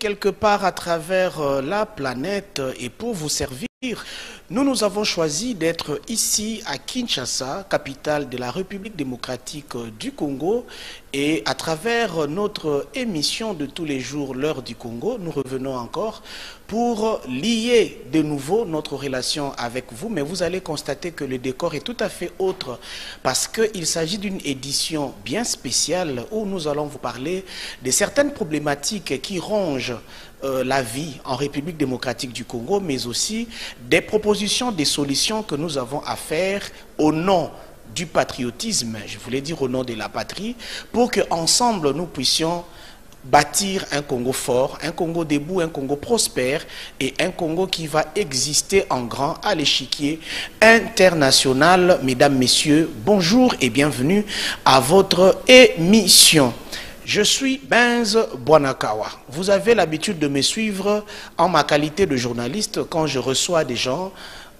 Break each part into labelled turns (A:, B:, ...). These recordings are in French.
A: quelque part à travers la planète et pour vous servir. Nous avons choisi d'être ici à Kinshasa, capitale de la République démocratique du Congo. Et à travers notre émission de tous les jours, l'heure du Congo, nous revenons encore pour lier de nouveau notre relation avec vous. Mais vous allez constater que le décor est tout à fait autre parce qu'il s'agit d'une édition bien spéciale où nous allons vous parler de certaines problématiques qui rongent la vie en République démocratique du Congo, mais aussi des propositions, des solutions que nous avons à faire au nom du patriotisme, je voulais dire au nom de la patrie, pour qu'ensemble nous puissions bâtir un Congo fort, un Congo debout, un Congo prospère et un Congo qui va exister en grand à l'échiquier international. Mesdames, Messieurs, bonjour et bienvenue à votre émission. Je suis Benz Bwanakawa. Vous avez l'habitude de me suivre en ma qualité de journaliste quand je reçois des gens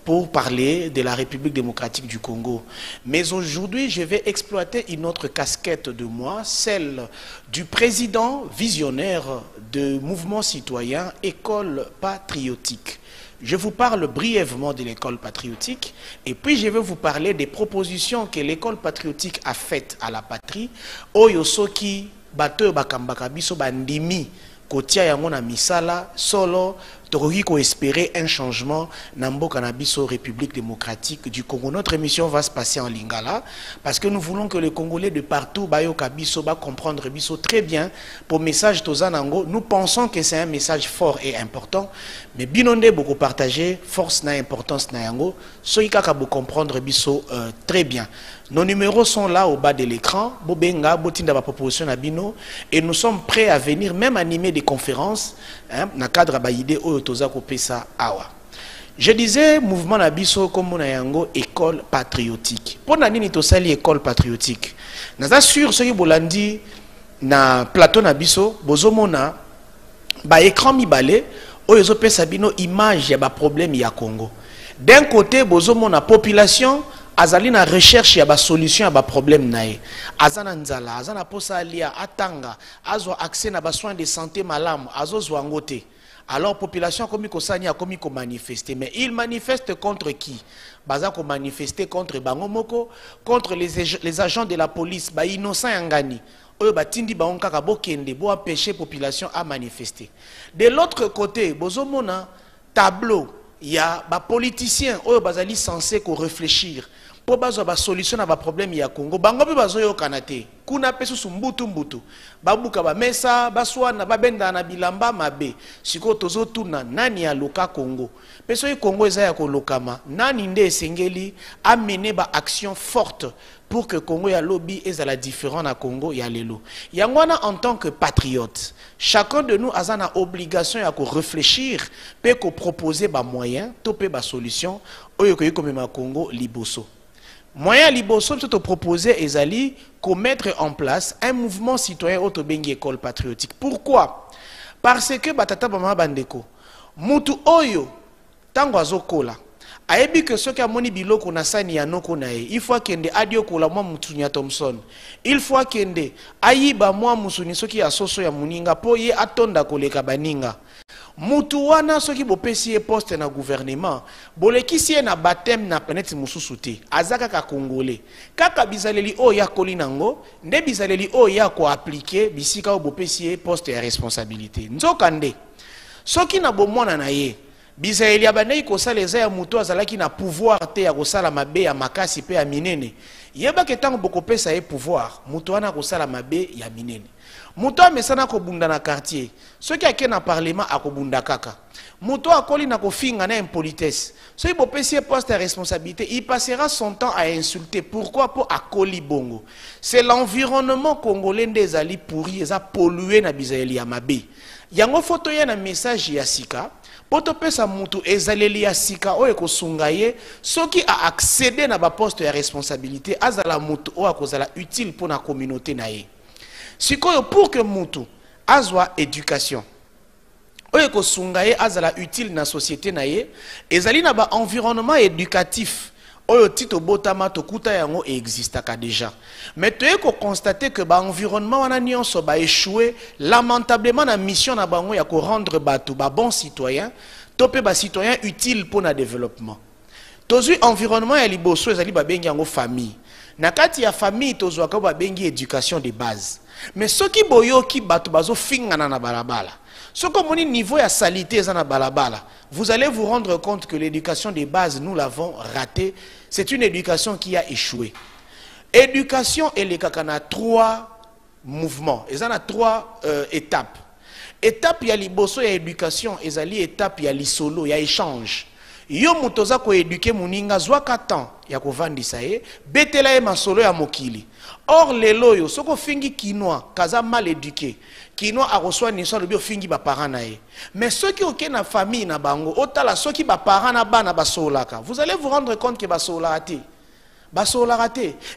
A: pour parler de la République démocratique du Congo. Mais aujourd'hui, je vais exploiter une autre casquette de moi, celle du président visionnaire de mouvement citoyen École Patriotique. Je vous parle brièvement de l'école patriotique et puis je vais vous parler des propositions que l'école patriotique a faites à la patrie. Oyosoki bato bakambaka biso bandimi kotia yango na misala solo tokoki ko espérer un changement na mboka na biso République démocratique du Congo. Notre émission va se passer en lingala parce que nous voulons que les Congolais de partout bayoka biso ba comprendre biso très bien pour message tozanango. Nous pensons que c'est un message fort et important, mais binonde beaucoup partager force na importance na yango soki kaka bo comprendre biso très bien. Nos numéros sont là au bas de l'écran. Bobenga, botinda ba proposition na bino et nous sommes prêts à venir même animer des conférences na cadre baïdé oyotoza kopesa awa. Je disais mouvement na biso comme na yango école patriotique. Pona nini tosali école patriotique. Naza sûr soki bolandi na plateau na biso bozomona ba écran mibale oyozo pesa bino image ya ba problème ya Congo. D'un côté bozomona population azali na recherche ya ba solution ya ba problème nae azana nzala azana posa alia atanga azwa accès na ba soins de santé malamu azozwa ngote. Alors population komi kosani a komi ko manifester, mais il manifeste contre qui? Baza ko manifester contre bango moko, contre les agents de la police ba innocent yangani oyo batindi ba onka ka bokende bo empêcher population à manifester. De l'autre côté bozomona tableau ya ba politiciens oyo bazali censé ko réfléchir pour bazo ba solution na ba problème ya Congo bango pe bazo yo kanate kuna peso sumbutu mbutu babuka ba mesa baswana babenda na bilamba mabe siko tozo tuna nani ya loka Congo peso yi Congo eza ya ko lokama nani nde esengeli amener ba action forte pour que Congo ya lobby ezala différent na Congo ya lelo yangwana en tant que patriote chacun de nous a une obligation ya ko réfléchir pe ko proposer ba moyen to pe ba solution oyo ko yiko mema Congo liboso. Moyen liboso te proposer ezali ko mettre en place un mouvement citoyen autobengi école patriotique. Pourquoi? Parce que batata bama bandeko mutu oyo tango azokola ayebi que soki amoni biloko na sani ya noko na ye il faut kende adio kola mwa mutunya Thompson il faut kende ayiba mwa musuni soki asoso ya muninga po ye atonda koleka baninga mutu wana soki bopesi ye poste na gouvernement bolekisi ye na baptême na planète mususu te azaka ka congolais kaka bizaleli o ya kolinango nde bizaleli o ya ko appliquer bisika o bopesi ye poste ya responsabilité nzoka nde soki na bomona na ye bizaleli abandei kosala eza ya mutu azalaki na pouvoir te ya kosala mabe ya makasi pe ya minene yeba ke tango bokopesa ye pouvoir mutu wana kosala mabe ya minene mutu amesana kobunda na quartier soki ake na parlement akobunda kaka mutu akoli na kofinga na impolitesse soki bopesi ye poste ya responsabilité il passera son temps à insulter. Pourquoi? Pour akoli bongo. C'est l'environnement congolais nde ezali pourri eza pollué na bizaleli ya mabe yango photo ya na message ya sika poto pesa mutu ezaleli ya sika oyo kosunga ye soki a accéder na ba poste ya responsabilité azala mutu oyo akozala utile pour na communauté na ye sikoyo pour que mutu azwa éducation oyo kosunga ye azala utile na société na ye ezali na ba environnement éducatif oyo tito botama tokuta yango existaka déjà. Mais tu es constater que ba environnement wana nyonso ba échoué lamentablement na mission na bango ya ko rendre batu ba bon citoyen, topé ba citoyen utile pour na développement. Tozu environnement ya liboso ezali ba bengi yango famille. Na kati ya famille tozu ka ba bengi éducation de base. Mais ce qui boyoki batu bazo fingana na balabala. Ce comme on niveau ya salité na balabala, vous allez vous rendre compte que l'éducation de base nous l'avons raté. C'est une éducation qui a échoué. Éducation et les kakana trois mouvements, ils en a trois étapes. Étape ya liboso ya éducation, ezali étape ya lisolo, ya échange. Yo mutoza ko éduquer muninga zwaka temps ya kovandisa ye, betela ye masolo ya mokili. Or lelo yo soko fingi kinois, kaza mal éduqué. Kinois a reçoit niso le bio fingi ba parents na ye. Mais ceux qui ont na famille na bango, otala ceux qui ba parents na bana ba solaka. Vous allez vous rendre compte que ba solaraté.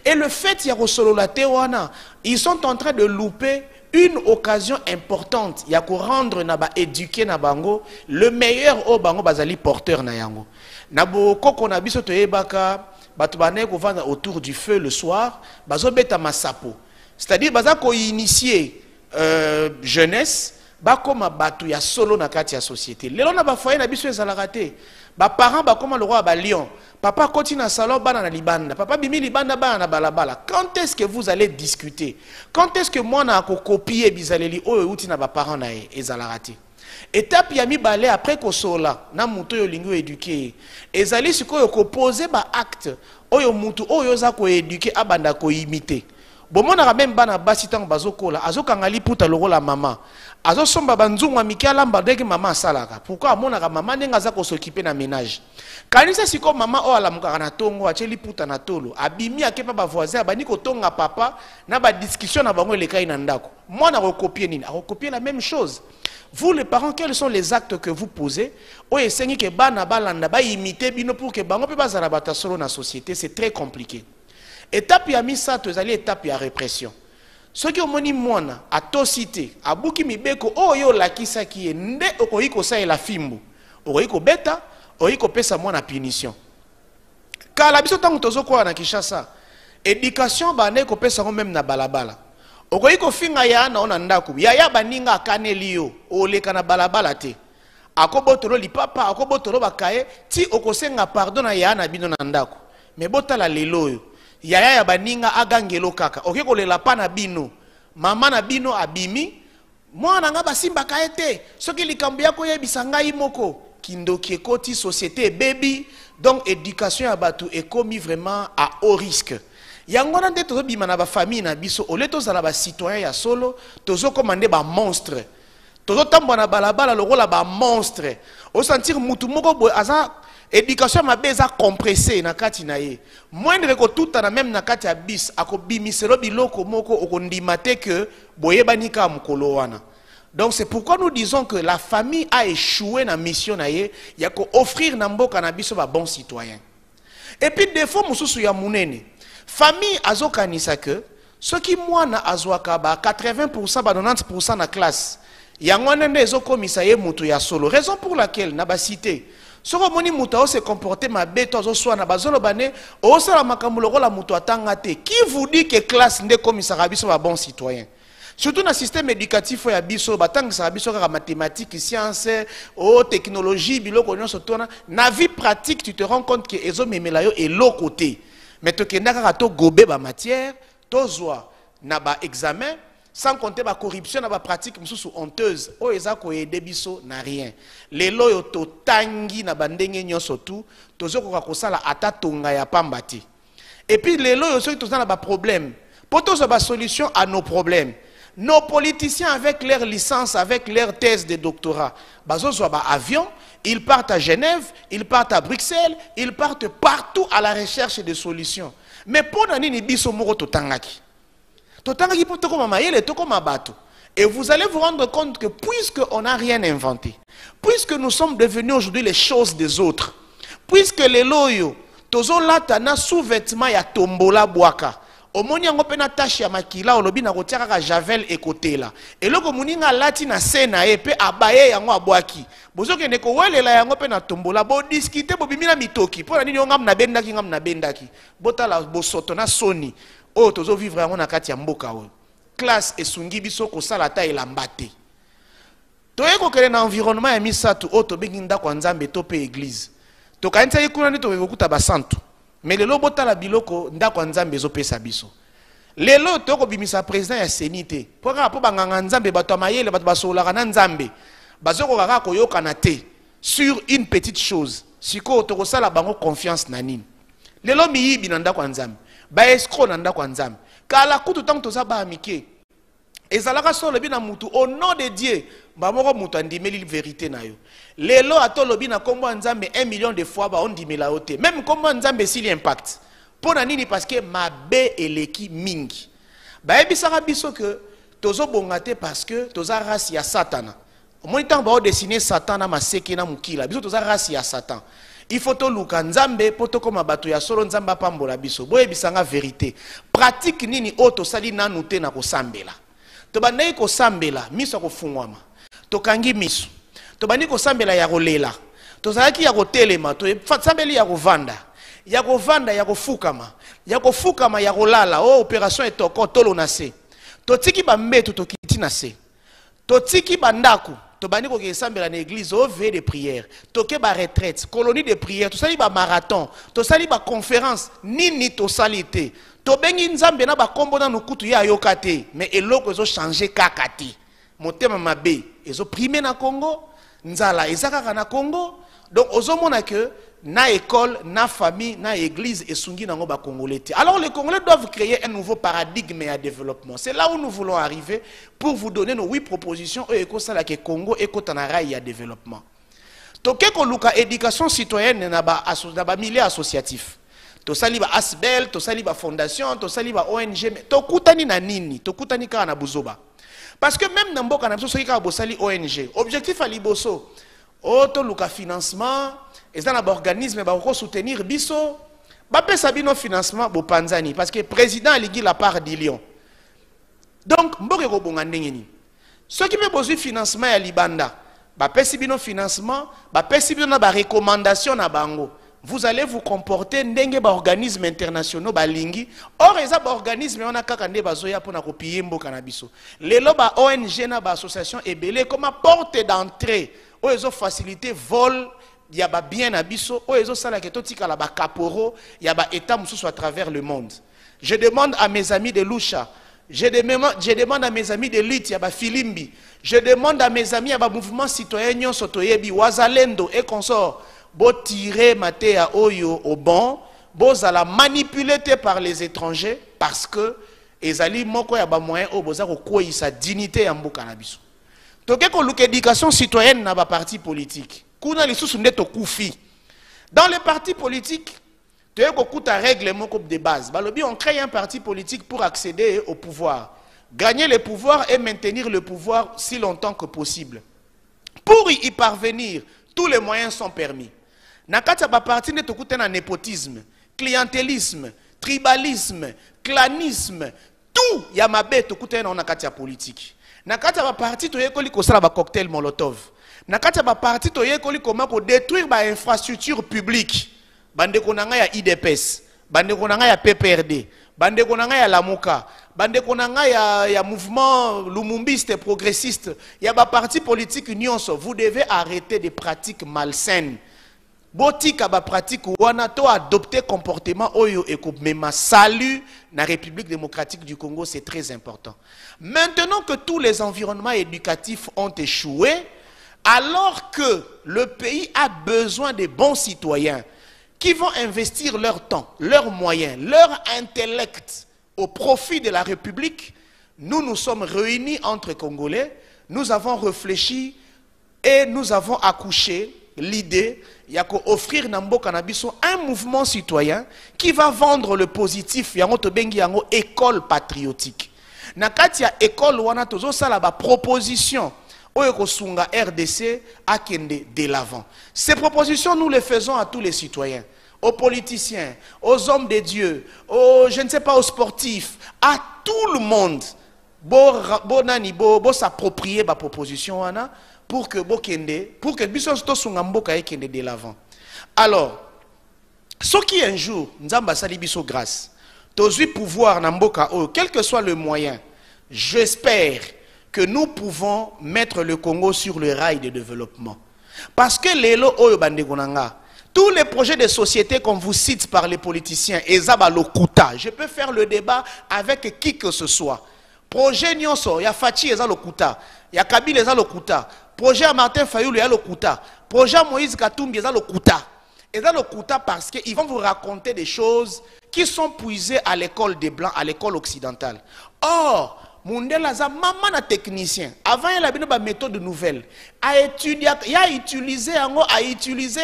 A: Et le fait qu'il y a ils sont en train de louper une occasion importante. Il y a qu'à rendre naba éduquer na bango le meilleur au bango bazali porteur na yango. Nabo koko na biso to yebaka batu bane ko vanda autour du feu le soir, bazo beta masapo. C'est-à-dire baza ko initier jeunesse ba koma batu ya solo na kati ya société. Lelo na ba foyer na biso ezalaka te. Ba parents ba koma le roi ba lion. Papa continue à salon bana na libanda. Papa bimi libanda bana na balabala. Quand est-ce que vous allez discuter? Quand est-ce que moi na ko copier bizaleli o euti na ba parents na ezalaka te? Étape ya mibale après ko sola na muto yo lingo éduquer. Ezali sikoyo ko poser ba acte oyo mutu oyo za ko éduquer abanda ko imiter. Bomona même bana basi tango bazokola azokanga liputa lokola mama azosomba banzungu amiki alamba ndenge mama asalaka. Pourquoi amonaka mama ndenga za ko s'occuper na ménage. Kanisa siko mama o alamuka na tongo ache liputa na tolo abimi akepa ba voisin abani ko tonga papa na ba discussion na bango lekai na ndako. Moi na recopier nini? A recopier la même chose. Vous les parents, quels sont les actes que vous posez? O esengi ke bana balanda ba imiter bino pour que bango pe bazala bata solo na société, c'est très compliqué. Étape ya misato ezali étape ya répression. Ce qui omoni mwana atosité abuki mibeko oyo lakisa ki nde okoyiko sa la fimbu. Okoyiko beta, okoyiko pesa mwana punition. Kala biso tango tozo na Kinshasa, éducation bane ko pesa même na balabala. Okoyiko finga ya na ona ndaku. Ya baninga akaneli yo, oleka na balabala te. Akobotolo lipapa, akobotolo bakaye, ti okosenga pardon na ya na bino na ndaku. Mais botala lelo yo. Yaya ya baninga agangelo kaka. Oke kolela pa na bino. Mama na bino abimi. Mwana nga basimba kaete. Soki likambo yako yebisa ngai moko. Kindoki ekoti société baby. Donc éducation ya batu est commis vraiment à haut risque. Yangona nde tozo bima na ba famille na biso. Ole tozala ba citoyen ya solo. Tozo komande ba monstre. Tozo tambwa na balabala lokola ba monstre. O sentir mutu moko boy aza éducation ma beza compressé na kati na ye. Moindre ko tout na même na kati ya bis ako bimiselo biloko moko okondimate que boyebani ka mukolo wana. Donc c'est pourquoi nous disons que la famille a échoué na mission na ye ya ko offrir na mboka na biso ba bon citoyen. Et puis défaut mususu ya munene. Famille azokanisa que ce qui mwana azwaka ba 80% ba 90% na classe. Yango nende ezokomisa ye mutu ya solo. Raison pour laquelle na ba cité si vous se comporter ma bête soit na bazolo bane o sala makambo lokola muto atanga te qui vous dit que classe nde commissaire biso ba bon citoyen surtout dans le système éducatif ya biso batanga sa biso ka mathématiques sciences o technologie biloko nyonso tona na vie pratique tu te rends compte que ezo memela yo et l'autre côté mais to kenda ka to gobe ba matière to zwa na ba examen sans compter la corruption na ba pratique mususu honteuse o eza ko aider biso na rien lelo yo to tangi na bandenge nyonso tu tozo ko kosala ata tonga ya pambati et puis lelo yo soki tozana ba problème pour tozo ba solution à nos problèmes nos politiciens avec leur licence avec leur thèse de doctorat bazo zo ba avion ils partent à Genève ils partent à Bruxelles ils partent partout à la recherche de solutions mais pour nani biso moko to tangaki. Et vous allez vous rendre compte que puisqu'on n'a rien inventé, puisque nous sommes devenus aujourd'hui les choses des autres, puisque les loyaux, tozo latana sous-vêtements ya tombola boaka, omoni yango pe na tâche ya makila olobi na kotia kaka javel ekotela eloko moninga lati na sena e pe abaye yango abwaki bozokende kowelela yango pe na tombola bo discuter bobimi na mitoki pona nini ngam na bendaki botala bosoto na soni o tozo vivre yango na kati ya mboka o classe esungi biso kosala ta elamba te toye kokele na environnement ya misato o tobengi ndako ya Nzambe to pe église tokanisa yekuna ni tokokuta basantu mais lelo botala biloko ndako ya Nzambe ezopesa biso lelo toko bimisa président ya senité poka po banganga Nzambe bato ya mayele bato basolaka na Nzambe bazoko kaka koyokana te sur une petite chose siko tokosala bango confiance na nini lelo miyibi na ndako ya Nzambe ba escroc na ndako ya Nzambe kala kutu tango toza ba amike ezalaka solo bina mutu au nom de Dieu bamoko mutu andimeli vérité na yo lelo atolobi na kombo Nzambe 1 million de fois ba ondimela ote même kombo Nzambe s'il impact pona nini parce que mabe eleki mingi ba ebisaka biso que tozo bongate parce que toza race ya satana omoni tango ba dessiner satan na maseke na mukila biso toza race ya satan il faut to luka Nzambe poto koma bato ya solo Nzambe apambola biso boye bisanga vérité pratique nini oto sali nanu te na kosambela to bandai kosambela miso kofungwama to kangi miso to bandi kosambela ya kolela to zalaki ya kotelema to sambeli ya kovanda ya kofukama ya kolala o opération etoko tolo na se to tiki ba mbeto to kiti na se to tiki bandaku to bandi ko kesambela na église au veille de prière to ke ba retraite colonie de prière to sali ba marathon to sali ba conférence nini to salite to bengi Nzambe na ba kombo na nukutu ya yokate mais eloko ezo changer kakati motema mabe ezo primer na Congo nzala ezaka na Congo donc ozomona que na école na famille na église esungi nango ba congolais. Alors les Congolais doivent créer un nouveau paradigme et un développement. C'est là où nous voulons arriver pour vous donner nos 8 propositions et que ça la que Congo et kotanara ya développement. Toke ko luka éducation citoyenne na ba milieu associatif. To sali ba asbel, to sali ba fondation, to sali ba ONG, to kutani na nini, to kutani ka na buzoba. Parce que même dans mboka na biso soki ka bosali ONG, objectif à liboso, to luka financement, et ça na ba organisme ba ko soutenir biso, ba pesa bino financement bo panzani parce que président aligi la part de Lyon. Donc mboka ko bonga ndenge ni. Ceux qui me besoin financement ya libanda, ba pesa bino financement, ba pesa bino na ba recommandation na bango. Vous allez vous comporter ndenge ba organismes internationaux balingi or eza ba organisme on a kaka nde bazoya pona kopiye mboka na biso lelo ba ONG na ba association ebele comme porte d'entrée o ezo faciliter vol ya ba bien na biso o ezo sala ke totika la ba caporo ya ba état mususu à travers le monde. Je demande à mes amis de Lusha, je demande à mes amis de Lit ya ba Filimbi, je demande à mes amis ya ba mouvement citoyen nyonso toyebi wazalendo et consort bo tirer matéa oyo au bon, bo zala manipulé par les étrangers parce que ezali moko ya ba moyen o boza ko koyisa dignité ya mboka na biso. Toke ko luka éducation citoyenne na ba parti politique. Kuna lisusu nde to kufi. Dans les partis politiques, toye ko kuta règle moko de base. Balobi on crée un parti politique pour accéder au pouvoir, gagner le pouvoir et maintenir le pouvoir si longtemps que possible. Pour y parvenir, tous les moyens sont permis. Nakata ba parti ne tokute na népotisme, clientélisme, tribalisme, clanisme, tout ya mabe tokute na nakati ya politique. Nakata ba parti to yekoli ko sala ba cocktail molotov. Nakata ba parti to yekoli koma ko détruire ba infrastructure publique. Bande konanga ya IDPS, bande konanga ya PPRD, bande konanga ya Lamuka, bande konanga ya mouvement lumumbiste progressiste, ya ba parti politique nyonso, vous devez arrêter des pratiques malsaines. Botika ba pratique wana to adopter comportement oyo ekomema salut na République démocratique du Congo, c'est très important. Maintenant que tous les environnements éducatifs ont échoué, alors que le pays a besoin de bons citoyens qui vont investir leur temps, leurs moyens, leur intellect au profit de la République, nous nous sommes réunis entre Congolais, nous avons réfléchi et nous avons accouché l'idée il y a offrir Nambo Canabiso un mouvement citoyen qui va vendre le positif yango to bengi yango école patriotique. Nakati ya école wana tozo sala ba proposition oyo ko sunga RDC akende de l'avant. Ces propositions nous les faisons à tous les citoyens. aux politiciens, aux hommes de Dieu, aux, je ne sais pas, aux sportifs, à tout le monde, bo s'approprier ma proposition pour que biso sungamboka kende de l'avant. Alors, ce qui un jour, nzamba sali biso grâce, tozu pouvoir na mboka quel que soit le moyen, j'espère que nous pouvons mettre le Congo sur le rail de développement. Parce que lelo oyo bandegonanga, tous les projets de société qu'on vous cite par les politiciens, ezaba lokuta. Je peux faire le débat avec qui que ce soit. Projet Nyonso, ya Fachi eza lokuta, ya Kabila eza lokuta, projet Martin Fayulu eza lokuta, projet Moïse Katumbi eza lokuta. Eza lokuta parce qu'ils vont vous raconter des choses qui sont puisées à l'école des Blancs, à l'école occidentale. Or, Mundela za maman na technicien. Avant il a bien une méthode nouvelle. A étudier, il a utilisé yango, a utilisé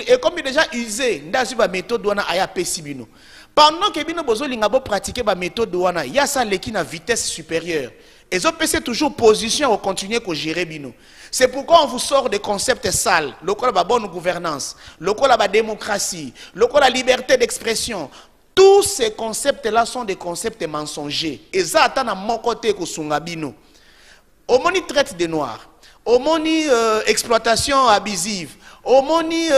A: et comme il déjà usé, ndazi ba méthode wana aya pesibino. Pendant que bino bozo lingabo pratiquer ba méthode wana, il y a ça qui na vitesse supérieure. Et zo PC toujours position au continuer ko gérer bino. C'est pourquoi on vous sort des concepts sales, le quoi la bonne gouvernance, le quoi la démocratie, le quoi la liberté d'expression. Tous ces concepts-là sont des concepts mensongers. Et ça, attend à mon côté que Sungabino. Au moni traite des noirs, au moni exploitation abusive, au moni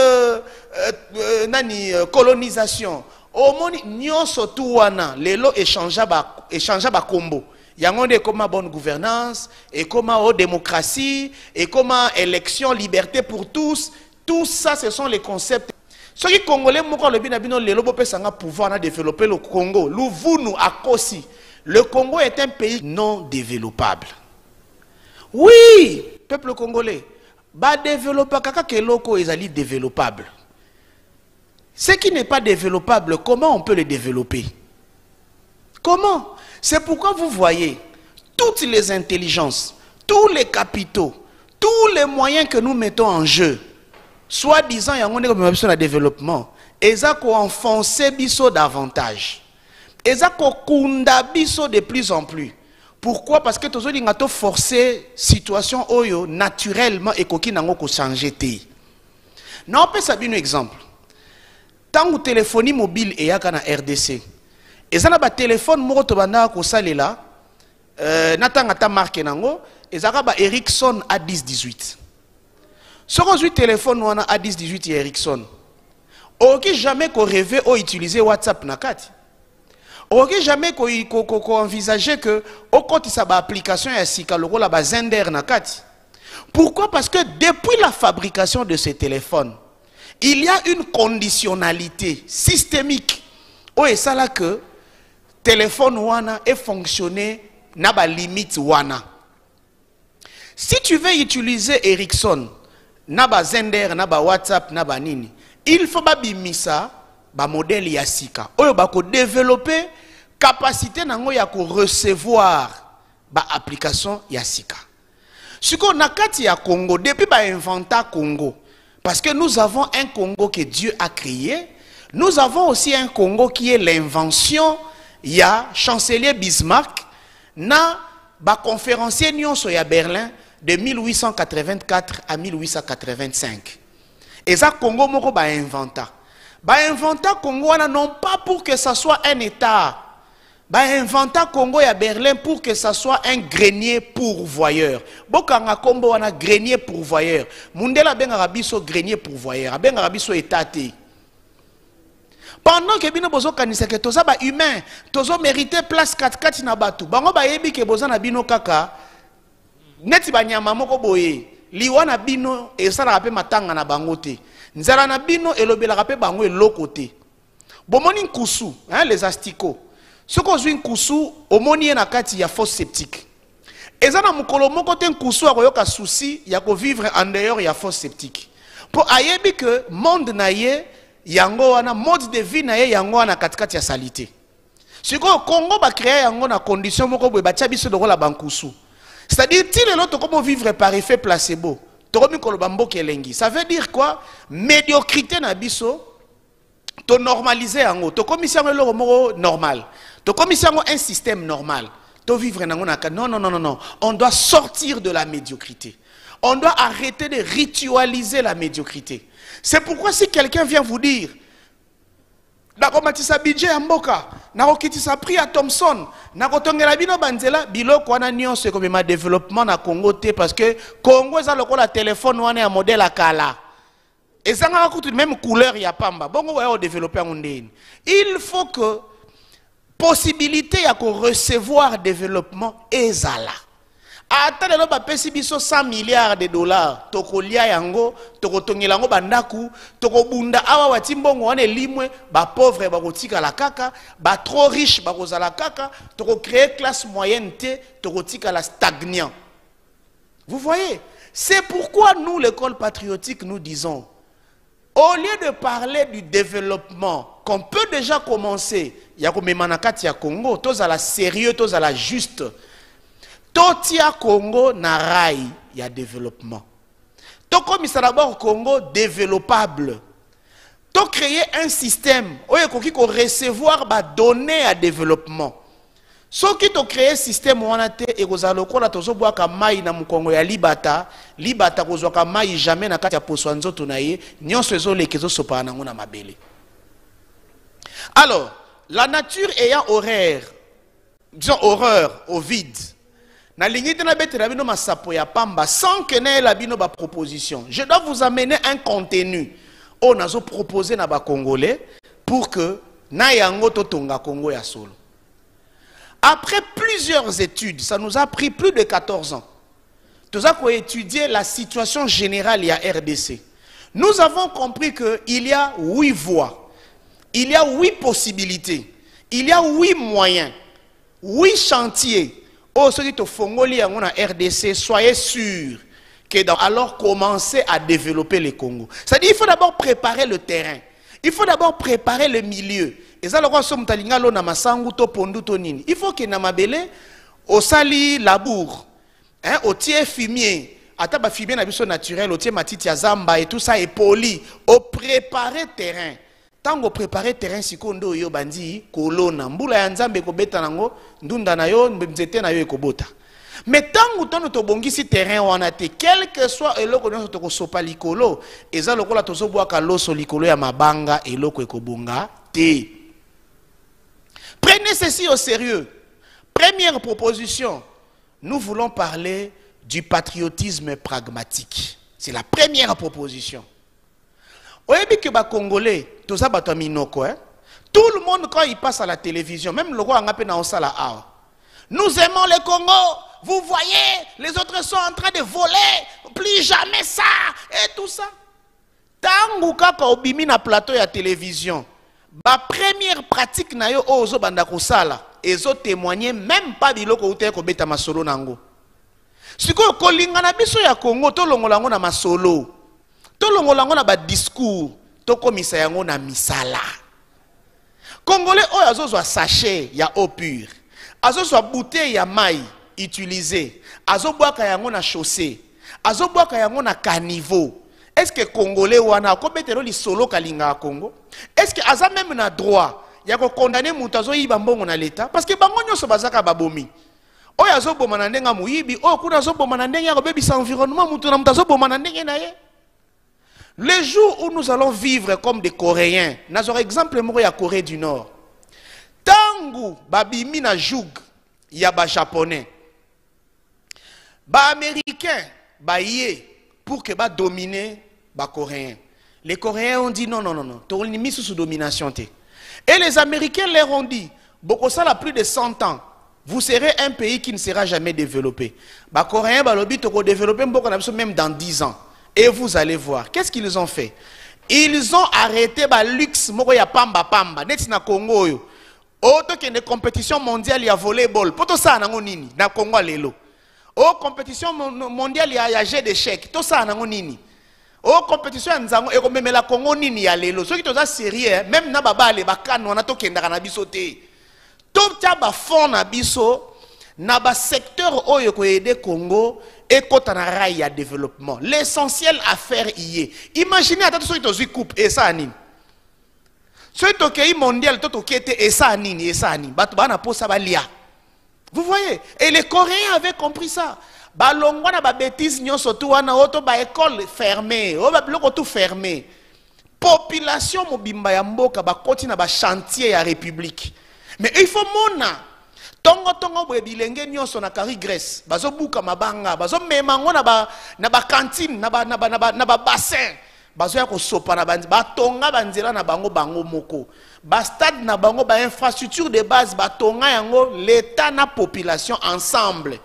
A: colonisation, au moni nyonso tuwana, lelo échangeable combo. Yangonde comme bonne gouvernance, et comme démocratie, et comme élection, liberté pour tous. Tout ça, ce sont les concepts. Ceux qui Congolais, le pouvoir de développer le Congo. Le Congo est un pays non développable. Oui, peuple congolais, développable. Ce qui n'est pas développable, comment on peut le développer? Comment? C'est pourquoi vous voyez toutes les intelligences, tous les capitaux, tous les moyens que nous mettons en jeu, soi-disant, il y a un développement. Et ça qu'on enfonce biso davantage. Et ça qu'on kunda biso de plus en plus. Pourquoi? Parce que tous les gens forcé situation oyo naturellement et qu'on n'a pas changé. Non, on peut savoir un exemple. Tant que téléphonie mobile et yaka na RDC. Et ça na ba téléphone moko to banda ko salela natanga ta marque nango et ça ba Ericsson A1018. Si on a un téléphone a 10-18 Ericsson, on ne jamais qu'on rêve ou utiliser WhatsApp nakati. On ne jamais qu'on envisager que au côté sa application ya sika loko la Zender nakati. Pourquoi? Parce que depuis la fabrication de ces téléphones, il y a une conditionnalité systémique. Oh et ça là que téléphone wana est fonctionné na ba limite wana. Si tu veux utiliser Ericsson naba Zender, naba WhatsApp, naba nini. Il faut bimisa ba modèle yasika. Oyo ba ko développer capacité nango ya ko recevoir ba application yasika. Siko nakati ya Congo depuis ba inventa Congo parce que nous avons un Congo que Dieu a créé, nous avons aussi un Congo qui est l'invention ya chancelier Bismarck na ba conférencier nyonso ya Berlin de 1884 à 1885. Et ça, Congo moko ba inventa. Ba inventa Congo non pas pour que ça soit un État. Ba inventa Congo ya Berlin pour que ça soit un grenier pourvoyeur. Bokanga Congo wana grenier pourvoyeur. Mundela benga rabiso grenier pourvoyeur. Benga rabiso État te. Pendant que bino bozo kanisa ke toza ba humain, tozo mériter place 4-4 na batu. Bango ba yebi ke boza na bino kaka. Neti banyama moko boye liwana bino esala rape matanga na bangote nzala na bino elobela rape bango eloko te bomoni nkusu les asticots soko zwi nkusu omoni na kati ya fosse septique ezana mukolo moko te nkusu akoyoka souci ya ko vivre en dehors ya fosse septique po ayebi que monde na ye yango wana mode de vie na ye yango wana katikati ya salite siko Congo ba créer yango na condition moko boye ba tia biso lokola bankusu. C'est-à-dire, si les autres comment vivre par effet placebo, ça veut dire quoi? Médiocrité na biso, to normaliser en haut, to commission normal, to commission un système normal, to vivre non non non non, on doit sortir de la médiocrité, on doit arrêter de ritualiser la médiocrité. C'est pourquoi si quelqu'un vient vous dire nakomatisa budget ya mboka, nakokitisa prix ya Thomson, nakotongela bino banzela, biloko wana nyonso ekomema développement na Congo te, parce que Congo eza lokola téléphone wana ya modèle akala. Ezanga kutu même couleur ya pamba. Bongo waya o développer en ndeni. Il faut que possibilité ya ko recevoir développement ezala. Ata lelo ba pesi biso 100 milliards de dollars tokolia yango tokotongela yango bandaku tokobunda awa wati mbongo wana limwe ba pauvre bakotika la kaka ba trop riche bakozala kaka toko créer classe moyenne te tokotika la stagnant. Vous voyez, c'est pourquoi nous l'école patriotique nous disons, au lieu de parler du développement qu'on peut déjà commencer, yako memanakati ya Congo tous à la sérieux tous à la juste. Totia Congo na rai ya développement. Toko misa d'abord Congo développable. To créer un système où il faut recevoir ba données à développement. So qui to créer système wana te e kozalo kola tozo boaka mai na mukongo ya libata kozwaka mai jamais na kati ya poso nzoto na ye nyonso ezoleke ezosopa nango na mabele. Alors, la nature ayant horreur, disons horreur au vide. Na lingite na bete rabino masapo ya pamba sans que ne la bino ba proposition. Je dois vous amener un contenu on nazo proposer na ba congolais pour que na yango totonga Congo ya solo. Après plusieurs études, ça nous a pris plus de 14 ans. Nous avons étudié la situation générale à RDC. Nous avons compris qu'il y a 8 voies, il y a 8 possibilités, il y a 8 moyens, 8 chantiers. Oh, ceux qui sont en RDC, soyez sûrs que alors commencer à développer le Congo. C'est-à-dire qu'il faut d'abord préparer le terrain. Il faut d'abord préparer le milieu. Il faut que Namabele, au sali labour, au tiers fumier, à taba fumier na biso naturel, au tiers matiti ya zamba et tout ça est poli, au préparer terrain. Tant que préparer terrain si kondo yo bandi kolona mbula ya nzambe ko beta nango ndunda na yo nzete na yo ekobota. Mais tant que nous tobongisi terrain wana te quel que soit eloko nyonso tokosopa likolo eza lokola tozobwaka loso likolo ya mabanga eloko ekobonga te. Prenez ceci au sérieux. Première proposition, nous voulons parler du patriotisme pragmatique. C'est la première proposition. Vous savez que les Congolais, tout le monde quand il passe à la télévision, même le roi nous aimons le Congo, vous voyez, les autres sont en train de voler, plus jamais ça, et tout ça. Tant que vous na plateau de télévision, la première pratique na yo ozo banda kosala, ezo témoigner même pas biloko ute ko beta masolo nango. Siko kolinga na biso ya Congo to longola ngo na masolo. To longola ngo na ba discours, to komisa yango na misala. Congolais oyo azozwa sachet ya eau pure. Azozwa bouteille ya mai utilisée. Azobwaka yango na chaussée. Azobwaka yango na caniveau. Est-ce que Congolais wana ko betelo li solo kalinga Congo? Est-ce que aza même na droit ya ko condamner mutazo yiba mbongo na l'état parce que bango nyoso bazaka babomi. Oyo azoboma na ndenga muyibi, oyo kuna azoboma na ndenga ko bebisa environnement mutu na mutazo boma na ndenge na ye. Les jours où nous allons vivre comme des Coréens, nous avons exemple moko ya Corée du Nord. Tangu babimi na joug ya ba japonais. Ba américains ba yé pour que ba dominer ba coréens. Les Coréens ont dit non non non non, tu es mis sous domination. Et les Américains leur ont dit, Bokosa a plus de 100 ans, vous serez un pays qui ne sera jamais développé. Les Coréens ont développé même dans 10 ans. Et vous allez voir, qu'est-ce qu'ils ont fait? Ils ont arrêté le luxe, ya pamba pamba, net na Congo yo. Auto que une compétition mondiale ya volleyball, poto ça na nini na Congo lelo. Oh compétition mondiale ya jeu d'échecs, to ça na nini. Oh compétition nzango e ko memela Congo nini ya lelo. Ceux qui toza sérieux, même na baba le bakano na to kenda na biso te. To tia ba fond na biso na ba secteur oyo ko aider Congo et kota na rai ya développement. L'essentiel à faire y est. Imaginez attends ceux qui tozi coupe et ça nini. Ceux qui toki mondial to kete et ça nini et ça nini. Bato bana posa balia. Vous voyez? Et les Coréens avaient compris ça. Balongwa na ba bêtise nyonso tu wana auto ba école fermée, o ba bloco tout fermé. population mobimba ya mboka bakoti na ba chantier ya république. Mais il faut mona tongo boye bilenge nyonso na kari Grèce bazo buka mabanga bazo memango na ba cantine na ba bassin bazo ya ko sopa na batonga banzela na bango moko ba stade na bango ba infrastructure de base batonga yango l'état na population ensemble.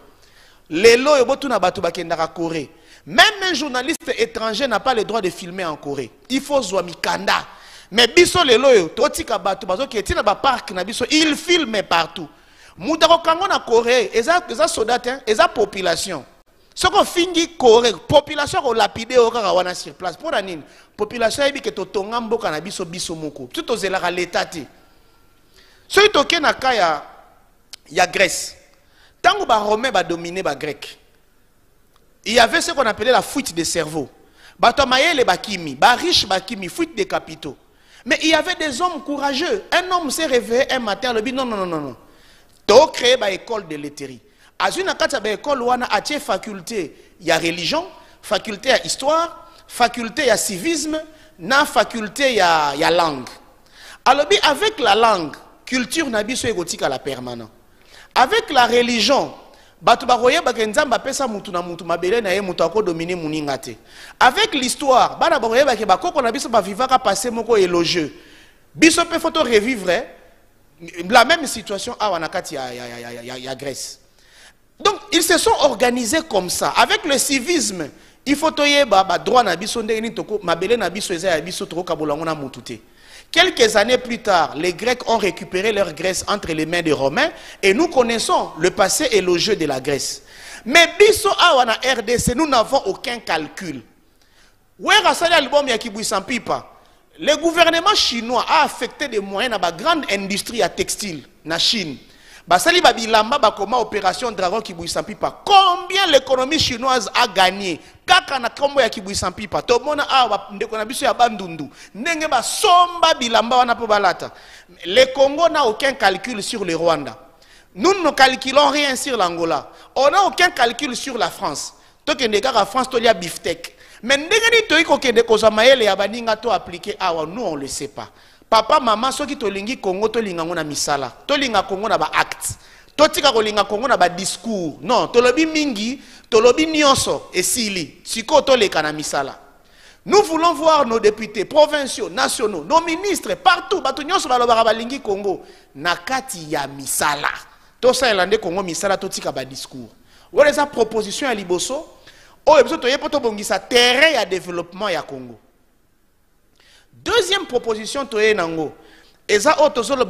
A: Lelo yobotu na batu bakendaka Corée. Même un journaliste étranger n'a pas le droit de filmer en Corée. Il faut Zouamikanda. Mais biso lelo yo totika batu bazo ki etina ba parc na biso il filme partout. Moutako kango na Corée, eza soldat, eza population. Ce qu'on finit Corée, population ko lapide o kaka wana sur place. Pour la nini, population ebi ke to tonga mboka na biso moko. Tout ozela l'état te. So itoke na ka ya Grèce. Tango ba Romain ba dominer ba grec. Il y avait ce qu'on appelait la fuite des cerveaux. Bato mayele bakimi, ba riche bakimi, fuite des capitaux. Mais il y avait des hommes courageux. Un homme s'est réveillé un matin, le dit non. To créé ba école de letterie. Azuna kata ba école wana atie faculté ya religion, faculté ya histoire, faculté ya civisme, na faculté ya langue. Alors avec la langue, culture na biso egotika la permanent. Avec la religion, batu baroye bakenzamba pesa mutu na mutu mabele na ye mutu ako dominer muninga te. Avec l'histoire, bana baroye bake bakoko na biso ba vivaka passer moko élogieux. Biso pe photo revivre la même situation à Wanakati à Grèce. Donc ils se sont organisés comme ça. Avec le civisme, il faut toyer droit na biso ndeni toko mabele na biso eza ya biso toko kabolango na mutute. Quelques années plus tard, les Grecs ont récupéré leur Grèce entre les mains des Romains et nous connaissons le passé élogieux de la Grèce. Mais biso awa na RDC, nous n'avons aucun calcul. Le gouvernement chinois a affecté des moyens dans la grande industrie à textile na Chine. Basali babilamba bakoma opération Dragon Kibuisampipa. Combien l'économie chinoise a gagné? Kaka na kombo ya Kibuisampipa. Tomona awa ndeko na biso ya bandundu. Ndenge ba somba bilamba wana po balata. Le Congo n'a aucun calcul sur le Rwanda. Nous ne calculons rien sur l'Angola. On n'a aucun calcul sur la France. Tokende kaka France tolia beefsteak. Mais ndenge to iko kende koza mayele ya baninga to appliquer awa nous on le sait pas. Papa, maman, ceux qui tolingi Congo, tolinga ngona misala. Tolinga Congo na ba acte. Totika kolinga Congo na ba discours. Non, tolobi mingi, tolobi nyonso esili. Siko toleka na misala. Nous voulons voir nos députés provinciaux, nationaux, nos ministres partout. Bato nyonso balobara balingi Congo nakati ya misala. Tosa elande Congo misala totika ba discours. Voilà sa proposition à liboso. Oh, ebiso toye poto bongisa terrain ya développement ya Congo. Deuxième proposition,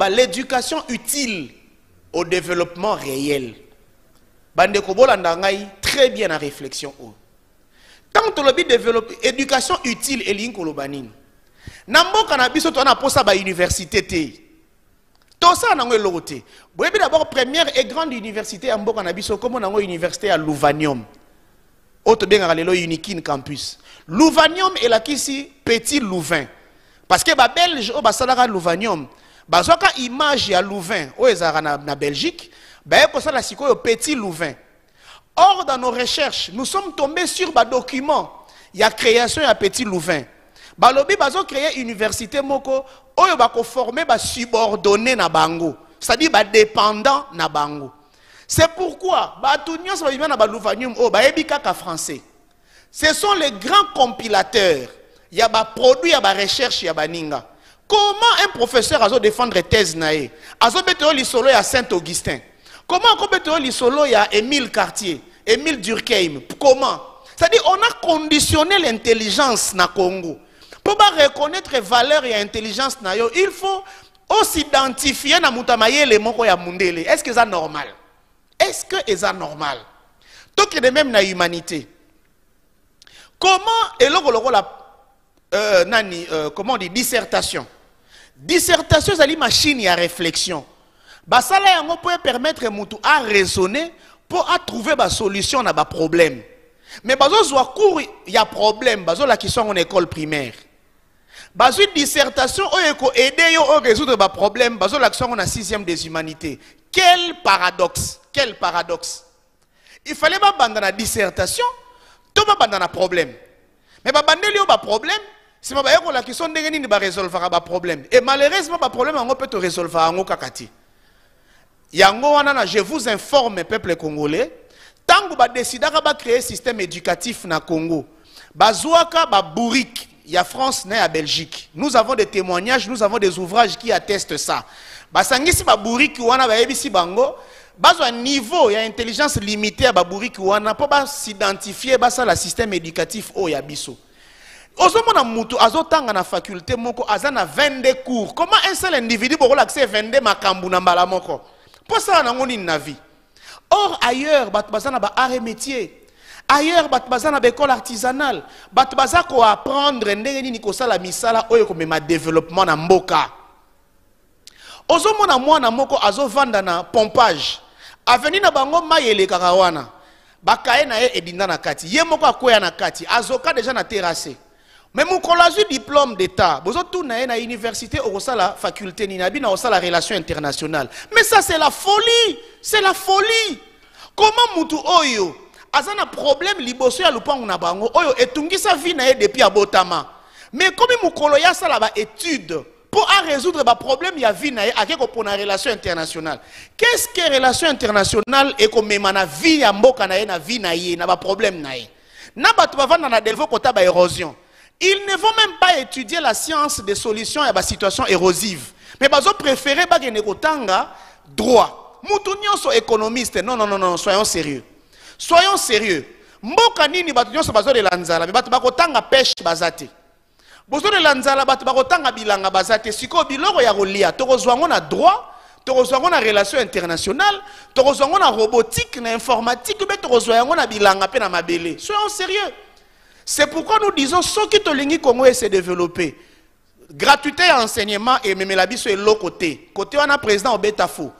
A: l'éducation utile au développement réel. Bande Kobolandangai, très bien en réflexion. Tant que l'objet développe éducation utile et l'incolobanine. Nambo cannabis, on a posé à l'université. Tout ça, on a l'autre. Vous avez d'abord première et grande université à Mbo cannabis, comme on a une université à Louvanium. Autre bien à l'Unikin campus. Louvanium est là ici, petit Louvain. Parce que les Belges, ils ont Louvanium. Ils ont une image de Louvain. Ils sont en Belgique. Ils ont un petit Louvain. Or, dans nos recherches, nous sommes tombés sur des documents. Il y a création de petit Louvain. Ils ont créé une université moko. Ils ont formé des subordonnés na bango. C'est-à-dire des dépendants na bango. C'est pourquoi, français. Ce sont les grands compilateurs. Il y a des produits, il y a des recherches, il y a des ninga. Comment un professeur a défendre thèse nae? Azo beto li solo ya Saint-Augustin. Comment on beto li solo ya Émile Cartier, Émile Durkheim? Comment? C'est-à-dire on a conditionné l'intelligence na Congo. Pour reconnaître les valeurs et l'intelligence na yo, il faut s'identifier na mutamaye le moko ya mundele. Est-ce que c'est normal? Est-ce que c'est normal? Tout est de même na humanité. Comment et comment on dit dissertation. Dissertation c'est une machine à réflexion. Ça peut permettre mutu à raisonner pour trouver une solution à un problème. Mais il y a un problème la qui sont en école primaire. Une dissertation peut aider à résoudre un problème la qui sont en 6e des humanités. Quel paradoxe, quel paradoxe. Il fallait pas abandonner la dissertation, tout pas abandonner un problème. Mais abandonner le problème Si ma baye ko la question ndenge nini ba résolvera ba problème. Et malheureusement ba problème on peut te résolver en kakati. Yango wana je vous informe peuple congolais, tango ba décidera ba créer système éducatif na Congo. Bazouaka ba bourrique, il y a France na ya Belgique. Nous avons des témoignages, nous avons des ouvrages qui attestent ça. Ba sangisi ba bourrique wana ba yebisi bango, bazo un niveau, il y a intelligence limitée à ba bourrique wana pour ba s'identifier ba ça la système éducatif o ya biso. Ozomona mutu azotanga na faculté moko azana 22 cours. Comment un seul individu peut accéder 22 makambu na mbala moko? Pour ça na ngoni na vie. Or ailleurs bat bazana ba art et métier. Ailleurs bat bazana ba école artisanale. Bat bazako apprendre ndenge nini ko sala misala oyo ko mema développement na mboka. Ozomona mwana moko azovanda na pompage. Aveni na bango mayele kakawana. Bakaye na ye edinda na kati. Ye moko akoya na kati. Azoka déjà na terrassé. Mais mon collège diplôme d'état, vous avez tout na université au la faculté ni nabi na la relation internationale. Mais ça c'est la folie, c'est la folie. Comment mutu oyo azana problème liboso ya lupangu na bango oyo etungi sa vie na ye depuis abotama. Mais comme mukolo ya sala ba étude pour résoudre ba problème ya vie na ye akeko pour na relation internationale. Qu'est-ce que relation internationale et comme na vie ya mboka na ye na vie na ye na ba problème na ye. Na batu bavanda na delvo kota ba érosion. Ils ne vont même pas étudier la science des solutions à la situation érosive. Mais ils ont préféré bagene droit. Mutu nyonso économiste. Non, non, non, non, soyons sérieux. Soyons sérieux. Mboka nini batu nyonso bazo de lanzala, mais batu bakotanga pêche bazate. Bozo de lanzala batu bakotanga bilanga bazate. Siko biloko ya kolia, tokozwango na droit, tokozwango na relation internationale, tokozwango na robotique, na informatique, mais tokozwango na bilanga pe na mabele. Soyons sérieux. C'est pourquoi nous disons ce qui tolingi Congo s'est développé. Gratuité et enseignement et même la biso est l'autre côté. Côté on a président Obetafo.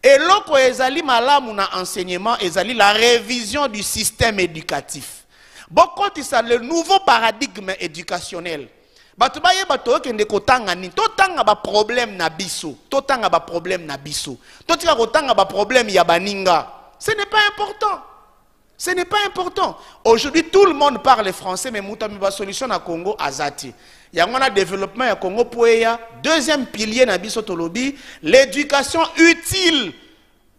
A: Et l'autre ezali malamu na enseignement ezali la révision du système éducatif. Beaucoup c'est le nouveau paradigme éducationnel. Batu baye bato kende kotanga ni totanga ba problème na biso, totanga ba problème na biso. Totika kotanga ba problème ya baninga. Ce n'est pas important. Ce n'est pas important. Aujourd'hui, tout le monde parle français, mais Moutami ba solution na Congo azati. Il y a un développement à Congo poeya. Deuxième pilier na biso tolobi, l'éducation utile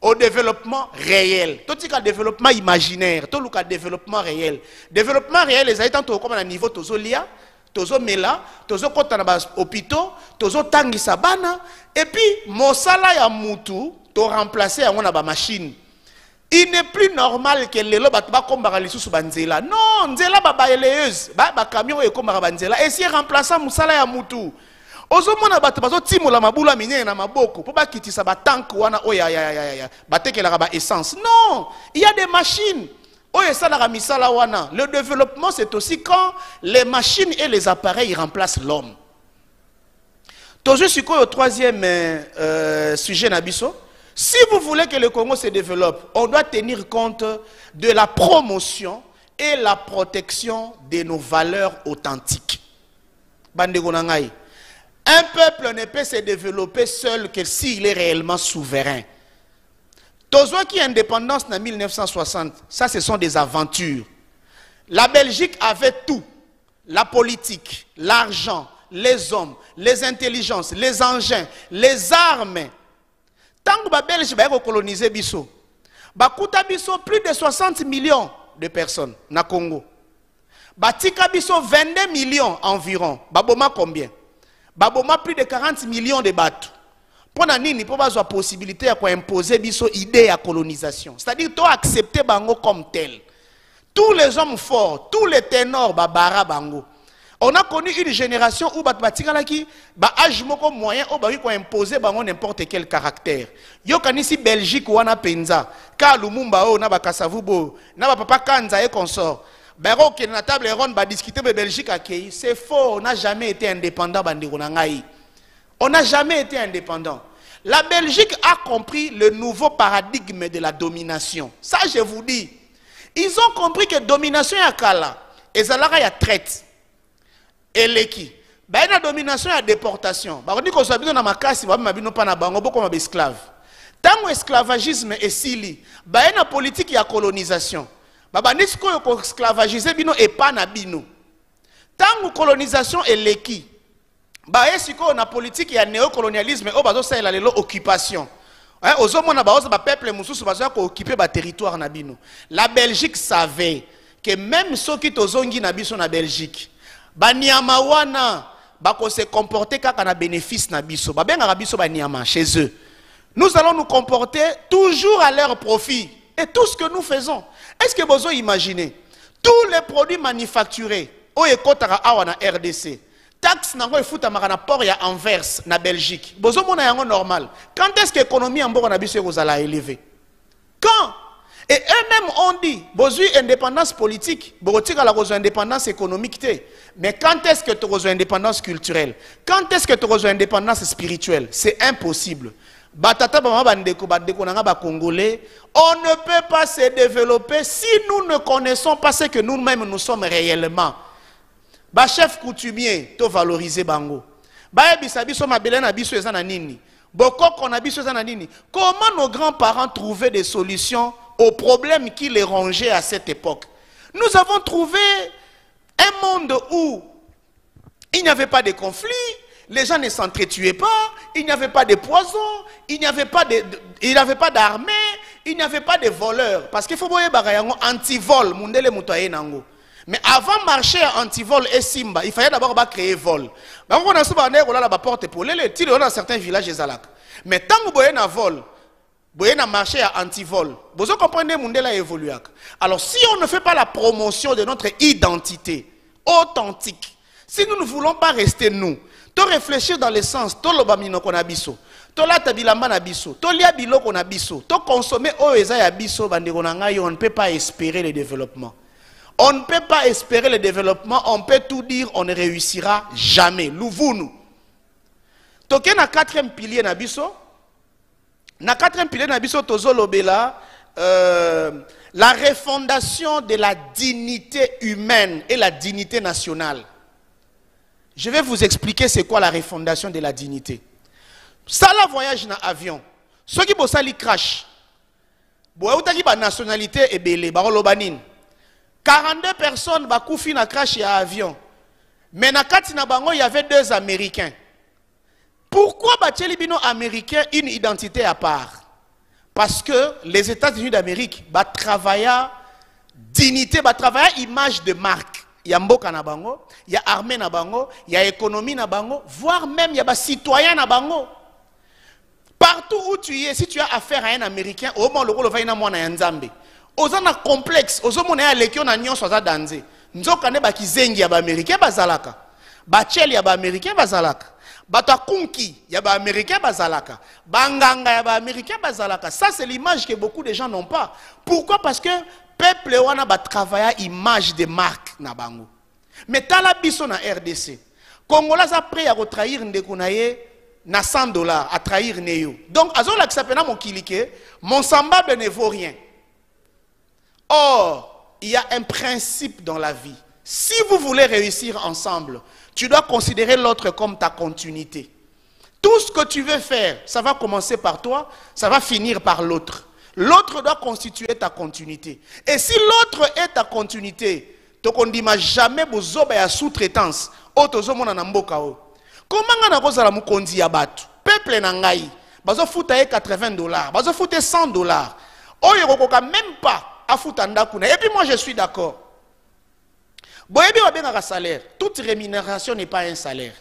A: au développement réel. Tout ce développement imaginaire, tout le développement réel. Développement réel, les habitants comme à niveau tozolia, tozo mela, tozo kota na bas hôpitaux, tozo tangi sabana, et puis mosala ya mutu to remplacer à ba machine. Il n'est plus normal que les lots battent comme Baralisou Banzela. Non, Nzela babaeleuse, ba camion et comme Banzela. Et si remplaçant Moussala ya Moutou. Ozomona battu bazo timo la mabula minye na maboko. Pour pas quitter ça tank wana oya ya batte que la raba essence. Non, il y a des machines. Oya ça la misala wana. Le développement c'est aussi quand les machines et les appareils remplacent l'homme. Toujours sur le troisième sujet nabiso. Si vous voulez que le Congo se développe, on doit tenir compte de la promotion et la protection de nos valeurs authentiques. Un peuple ne peut se développer seul que s'il est réellement souverain. Tozo qui est indépendance en 1960, ça ce sont des aventures. La Belgique avait tout. La politique, l'argent, les hommes, les intelligences, les engins, les armes. Tant que les Belges ont colonisé Bisso, Bakuta Bisso plus de 60 millions de personnes na Congo. Batika Bisso 22 millions environ. Baboma combien? Baboma plus de 40 millions de bateaux. Pour nini pour avoir la possibilité d'imposer Bisso idée à colonisation. C'est-à-dire toi accepter Bango comme tel. Tous les hommes forts, tous les ténors babara Bango. On a connu une génération où Batbatingalaki, âge moko moyen, où Bari ko imposer bango n'importe quel caractère. Yo kanisi Belgique wana penza, ka Lumumba o na bakasavubo, na papa Kanza et consort. Baro qui na table ronde ba discuter de Belgique akei, c'est faux, on n'a jamais été indépendant bandeko na ngai. On n'a jamais été indépendant. La Belgique a compris le nouveau paradigme de la domination. Ça je vous dis. Ils ont compris que domination ya kala, ezalara ya traite. Et l'équipe. Ben la domination et la déportation. On dit qu'on soit bien dans ma casse, on va bien pas na bango comme esclave. Tant que esclavagisme est sili, ben la politique et la colonisation. Baba n'est-ce qu'on esclavagisé bino et pas na bino. Tant colonisation est l'équi. Bah, si on a politique, il y a néocolonialisme, oh, bah, ça, il y a l'occupation. Aux hommes, on a peuple moussous, bah, occuper le territoire nabino. La Belgique savait que même ceux qui tozongi nabiso na Belgique, bah, niamawana, bah, qu'on se comporter quand on a bénéfice nabiso, bah, ben, arabiso, bah, niama, chez eux. Nous allons nous comporter toujours à leur profit. Et tout ce que nous faisons. Est-ce que vous imaginez tous les produits manufacturés, au ekotara awa na RDC, taxe nango efuta makana port ya Anvers na Belgique. Bozo mona yango normal. Quand est-ce que l'économie en Bora na biso ezala élevé? Quand? Et eux-mêmes ont dit, bozo indépendance politique, borotika la bozo indépendance économique te. Mais quand est-ce que tu as indépendance culturelle? Quand est-ce que tu as indépendance spirituelle? C'est impossible. Batata bama bandeko bandeko nanga ba congolais, on ne peut pas se développer si nous ne connaissons pas ce que nous-mêmes nous sommes réellement. Ba chef coutumier to valoriser bango. Ba ebisa biso mabele na biso eza na nini? Bokoko na biso eza na nini? Comment nos grands-parents trouvaient des solutions aux problèmes qui les rongeaient à cette époque? Nous avons trouvé un monde où il n'y avait pas de conflits, les gens ne s'entretuaient pas, il n'y avait pas de poison, il n'y avait pas d'armée, il n'y avait pas de voleurs. Parce qu'il faut voir anti-vol, mundele mutoye nango. Mais avant de marcher anti-vol et Simba, il fallait d'abord créer vol. On a porte pour dans certains villages. Mais tant que vous avez un vol, vous avez un marché anti-vol. Vous comprenez que le monde a évolué. Alors si on ne fait pas la promotion de notre identité authentique, si nous ne voulons pas rester nous, to réfléchir dans le sens, to lobamino qu'on a biso, to la tabilamba na biso, to lia bilo qu'on a biso, to consommer oeza ya biso, bandeko na ngai, on ne peut pas espérer le développement. On ne peut pas espérer le développement, on peut tout dire, on ne réussira jamais. Louvounou. Toké na quatrième pilier na biso, tozo lobela, la refondation de la dignité humaine et la dignité nationale. Je vais vous expliquer c'est quoi la refondation de la dignité. Ça la voyage dans avion. Ceux qui bossent li crash. Boutaki ba nationalité et belé, ba lobanin. 42 personnes ba koufi na crash ya avion. Mais na kati na bango il y avait 2 Américains. Pourquoi ba-t-il bino américain une identité à part? Parce que les États-Unis d'Amérique ba travailler dignité, ba travailler image de marque. Il y a mboka na bango, il y a armée na bango, il y a économie na bango, voire même il y a citoyen na bango. Partout où tu es, si tu as affaire à un Américain, au moins le rôle va y avoir un Nzambe. Aux gens complexe, aux hommes on est à l'équipe on a nion soit danser. Nous avons ba kizengi ya ba Américain bazalaka, ba cheli ya ba Américain bazalaka, ba takunki ya ba Américain bazalaka, banganga ya ba Américain bazalaka. Ça c'est l'image que beaucoup de gens n'ont pas. Pourquoi? Parce que peuple wana ba travailler image de marque na bango. Mais tala biso na RDC. Congolais a prêt à retrahir ndeko na ye na $100 à trahir neyo. Donc azola qui s'appelle mon kilike, mon semblable ne vaut rien. Or, il y a un principe dans la vie. Si vous voulez réussir ensemble, tu dois considérer l'autre comme ta continuité. Tout ce que tu veux faire, ça va commencer par toi, ça va finir par l'autre. L'autre doit constituer ta continuité. Et si l'autre est ta continuité, tu ne dis jamais que tu sous-traitance. Comment tu as mukondi ya batu? Peuple nangai, bazo futa $80, bazo futa $100. Oyo kokoka même pas à futa ndakuna. Et puis moi je suis d'accord. Boyebi wa benga salaire. Toute rémunération n'est pas un salaire.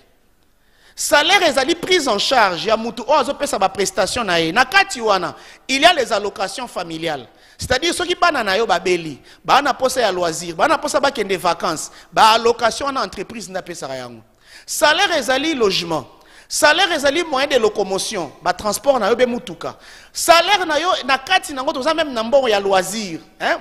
A: Salaire est prise en charge. Il y a mutu ozo pesa ba prestation na ye. Na kati wana, il y a les allocations familiales. C'est-à-dire ceux qui bana na yo babeli, ba na posa ya loisir, ba na posa ba kende vacances, ba allocation na entreprise na pesa yango. Salaire ezali logement. Salaire ezali moyen de locomotion, ba transport na yo be mutuka. Salaire na yo na kati nango toza même na mbongo ya loisir, hein?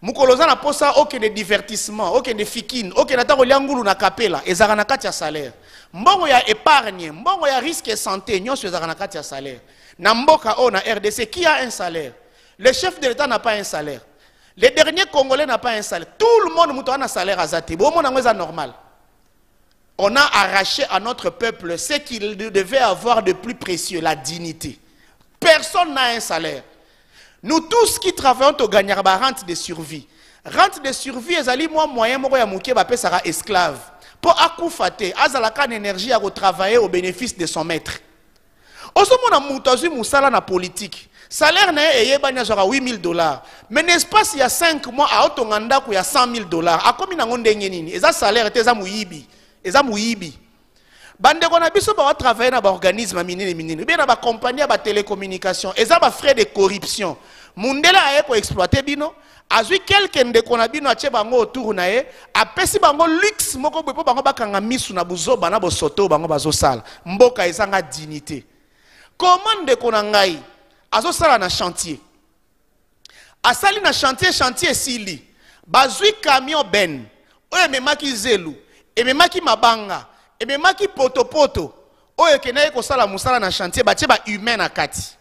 A: Mukoloza na posa aucun de divertissement, aucun de fikine, aucun na tango liangulu na kapela, ezaka na kati ya salaire. Mbongo ya épargne, mbongo ya risque et santé, nyonso ezaka na kati ya salaire. Na mboka o na RDC qui a un salaire? Le chef de l'État n'a pas un salaire. Le dernier Congolais n'a pas un salaire. Tout le monde a un salaire à Zati. Bon, c'est normal. On a arraché à notre peuple ce qu'il devait avoir de plus précieux, la dignité. Personne n'a un salaire. Nous tous qui travaillons au gagner rente de survie. Rente de survie, moi moyen, moi ya mouké, sera esclave. Pour Akoufate, azalaka énergie à travailler au bénéfice de son maître. Osomona moutazu moussala na politique. Salaire na eyebanya genre 8 000 $. Mais n'est-ce il y a 5 mois à Otonganda il y a 100 000 $. A combien na ngondenge nini? Eza salaire te za muyibi. Eza muyibi. Bande kona biso ba travailler na ba organisme minene minene. Bien na ba compagnie ba télécommunication. Eza ba frais de corruption. Mundela aye ko exploiter bino. Azui quelqu'un de kona bino ache bango autour na ye. Apesi bango luxe moko bepo bango bakanga misu na buzo bana bo soto bango bazo sala. Mboka ezanga dignité. Comment de konangai azo sala na chantier. Asali na chantier sili. Bazui camion ben. Oye memaki zelu. E memaki mabanga. Et même qui poto oyo kenaye ko sala musala na chantier batie ba humain na kati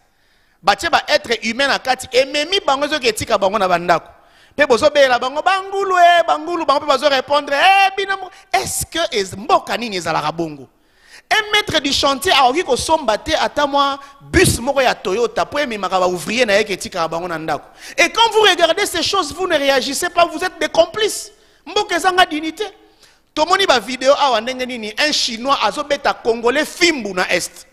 A: batie ba être humain na kati et memi bango zo ketika bango na bandako pe bozo bela bango bangulu bango pe bazo répondre binamo est-ce que mboka nini ezala bongo un maître du chantier a oki ko somba te ata moi bus moko ya Toyota po emi makaba ouvrier na ye ketika bango na ndako et quand vous regardez ces choses vous ne réagissez pas, vous êtes des complices. Mboka ezanga dignité. Tomoni ba vidéo awa ndenge nini un chinois azobeta congolais fimbu na est.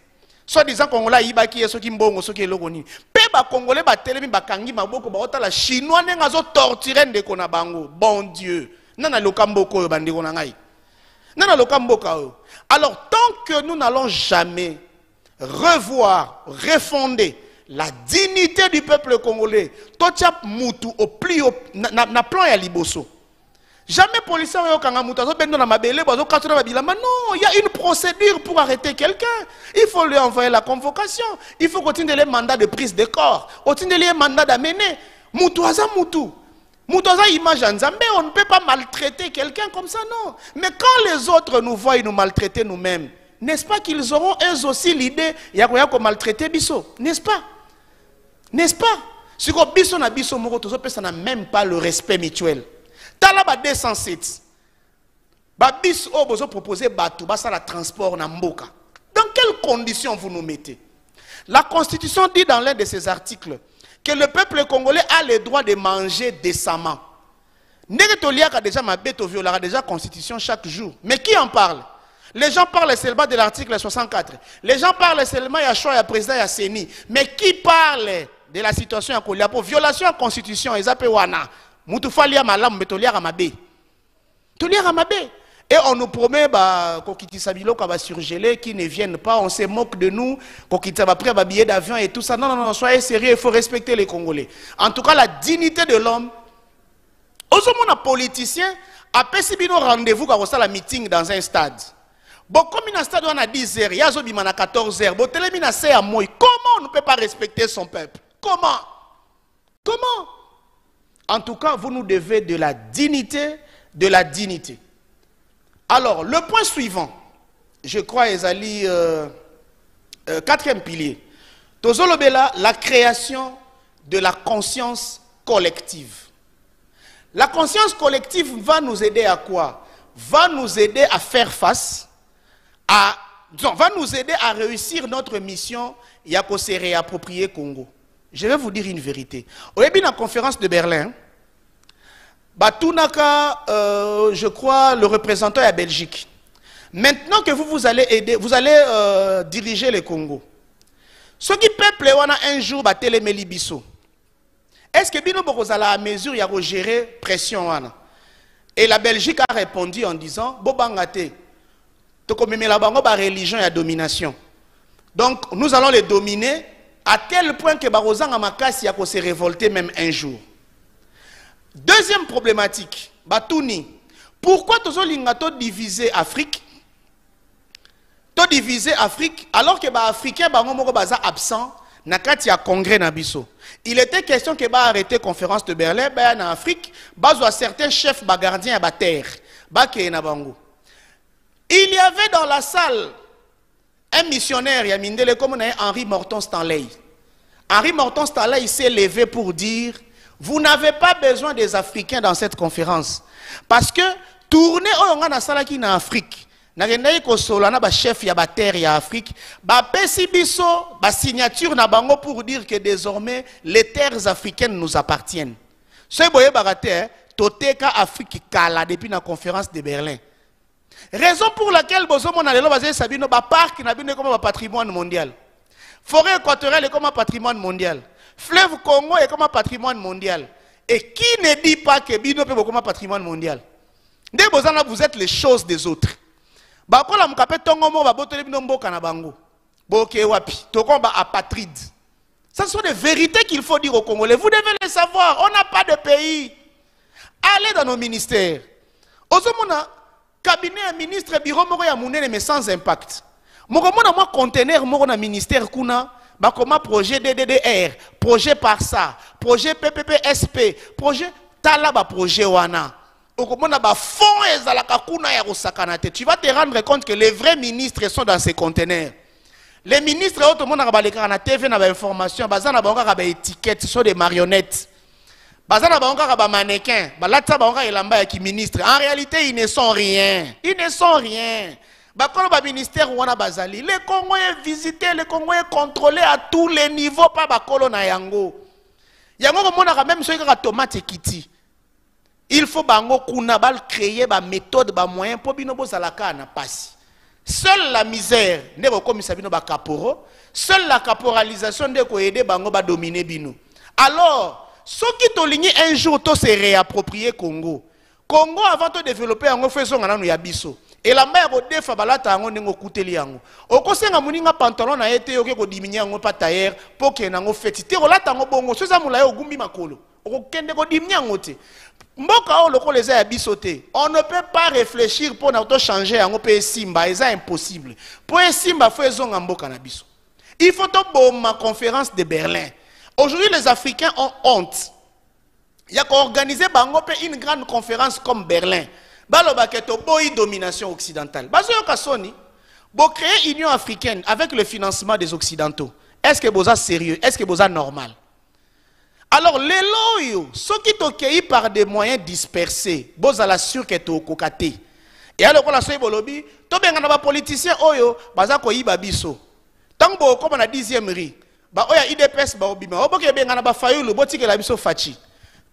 A: Soit disant congolais ibaki yeso ki mbongo soki eloko nini. Pe ba congolais ba telemi bakangi maboko ba otala chinois ndenge azo torturer ndeko na bango. Bon Dieu. Nana lokamboko oyo bandeko na ngai. Nana lokamboka oyo. Alors tant que nous n'allons jamais revoir, refonder la dignité du peuple congolais, totia mutu au plus haut na plan ya liboso. Jamais policier non, il y a une procédure pour arrêter quelqu'un. Il faut lui envoyer la convocation. Il faut continuer les mandats de prise de corps. Continuer les mandats d'amener. Moutouaza moutou. Moutouaza image en Zambé, on ne peut pas maltraiter quelqu'un comme ça, non. Mais quand les autres nous voient nous maltraiter nous-mêmes, n'est-ce pas qu'ils auront eux aussi l'idée de maltraiter Bisso? N'est-ce pas? N'est-ce pas? Si Bisso na Bisso moko, ça n'a même pas le respect mutuel. Talaba 207. Babis o bozo proposer batou basa la transport na mboka. Dans quelles conditions vous nous mettez? La Constitution dit dans l'un de ses articles que le peuple congolais a le droit de manger décemment. Negetoliaka déjà ma bête violera déjà la Constitution chaque jour. Mais qui en parle? Les gens parlent seulement de l'article 64. Les gens parlent seulement de Yachoua, ya président, ya Seni. Mais qui parle de la situation à Koliapo? Violation de la Constitution, Ezape Wana. Moutoufaliya malam betoliya ramabe. Toliya ramabe. Et on nous promet kokitisa biloko ba surgelé qui ne viennent pas, on se moque de nous, kokitisa ba prêt ba billet d'avion et tout ça. Non non non, soyez sérieux, il faut respecter les Congolais. En tout cas la dignité de l'homme. Osomona politicien a pesi bino rendez-vous quand on a la meeting dans un stade. Bon comme un stade on a 10 h, yazo bima na 14 h. Bon telemina c'est à moi. Comment on ne peut pas respecter son peuple? Comment? Comment? En tout cas, vous nous devez de la dignité, de la dignité. Alors, le point suivant, je crois, Ezali, quatrième pilier. Tozolobela, la création de la conscience collective. La conscience collective va nous aider à quoi? Va nous aider à faire face à... Disons, va nous aider à réussir notre mission Yako se réapproprier Congo. Je vais vous dire une vérité. Au début de la conférence de Berlin, Batunaka, je crois, le représentant à Belgique. Maintenant que vous allez aider, vous allez diriger le Congo. Ce qui peuple un jour battre les Melibiso. Est-ce que Bino Bokozala à mesure il a gérer pression wana? Et la Belgique a répondu en disant Bobangate, to comme la bango ba religion et domination. Donc nous allons les dominer à tel point que Barozanga Makasi a se révolter même un jour. Deuxième problématique, Batouni. Pourquoi Tozolingato diviser Afrique? To diviser Afrique alors que les Africains sont absents nakati ya congrès nabiso. Il était question que ba arrêter conférence de Berlin en Afrique, bazwa certains chefs gardiens à terre, na bango. Il y avait dans la salle un missionnaire, Yamindele, comme on a Henri Morton Stanley. Henri Morton Stanley s'est levé pour dire: vous n'avez pas besoin des Africains dans cette conférence. Parce que tourner en Afrique, chef ya terre ya Afrique, signature na bango pour dire que désormais les terres africaines nous appartiennent. Ce boye barate toteka Afrique kala depuis la conférence de Berlin. Raison pour laquelle Bozomon a l'élo Sabino, parc n'a bien comme un patrimoine mondial. Forêt équatoriale est comme un patrimoine mondial. Fleuve Congo est comme un patrimoine mondial. Et qui ne dit pas que Bino peut comme un patrimoine mondial? Dès que vous êtes les choses des autres. Bakola mukape tongo mo ba botole bino mboka na bango. Boke wapi. Toko ba apatride. Ça sont des vérités qu'il faut dire aux Congolais. Vous devez les savoir. On n'a pas de pays. Allez dans nos ministères. Ozomona cabinet à ministre bureau moko ya munene mais sans impact. Moko mona moi conteneur moko na ministère kuna ba koma projet DDDR, projet par ça, projet PPPSP, projet tala ba projet wana. Okomona ba fond ezalaka kuna ya kosakanate. Tu vas te rendre compte que les vrais ministres sont dans ces conteneurs. Les ministres tout le monde a baleka na TV na ba information, bazana ba ngaka ba étiquette, ce sont des marionnettes. Bazana ba ngaka ba mannequin, balata ba ngaka elamba ya ki ministre. En réalité, ils ne sont rien. Ils ne sont rien. Bakolo ba ministère wana bazali. Les Congo est visité, les Congo est contrôlé à tous les niveaux par bakolo na yango. Yango ko mona même soki ka tomate kiti. Il faut bango kuna bal créer ba méthode ba moyen pour bino bozalaka na pasi. Seule la misère ne ko komisa bino ba caporo, seule la caporalisation ne ko aider bango ba dominer bino. Alors, ceux qui t'ont ligné un jour to se réapproprier Congo. Congo avant de développer en faisant ngana ya biso. Et la mère au défa balata ngo ngo kuteli yango. Okosenga muninga pantalon na été yoke ko diminya ngo pa tailleur pour que nango fetite rolata ngo bongo soza mulayo ogumbi makolo. Okokende ko diminya ngote. Mboka o loko les a bisoté. On ne peut pas réfléchir pour n'auto changer yango pe simba, c'est impossible. Pour simba faisons mboka na biso. Il faut to ma conférence de Berlin. Aujourd'hui les Africains ont honte. Il y a qu'organiser bango pe une grande conférence comme Berlin. Balobaketo boy domination occidentale. Bazo kasoni bo créer Union africaine avec le financement des occidentaux. Est-ce que boza sérieux? Est-ce que boza normal? Alors les loyaux, ceux qui t'occueillent par des moyens dispersés, boza la sûr que tu kokate. Et alors quand la soy bolobi, to benga na ba politicien oyo baza ko yiba biso. Tango comme na 10e ri, ba oya IDPS ba obima. Oboke benga na ba fayulu botike la biso fachi.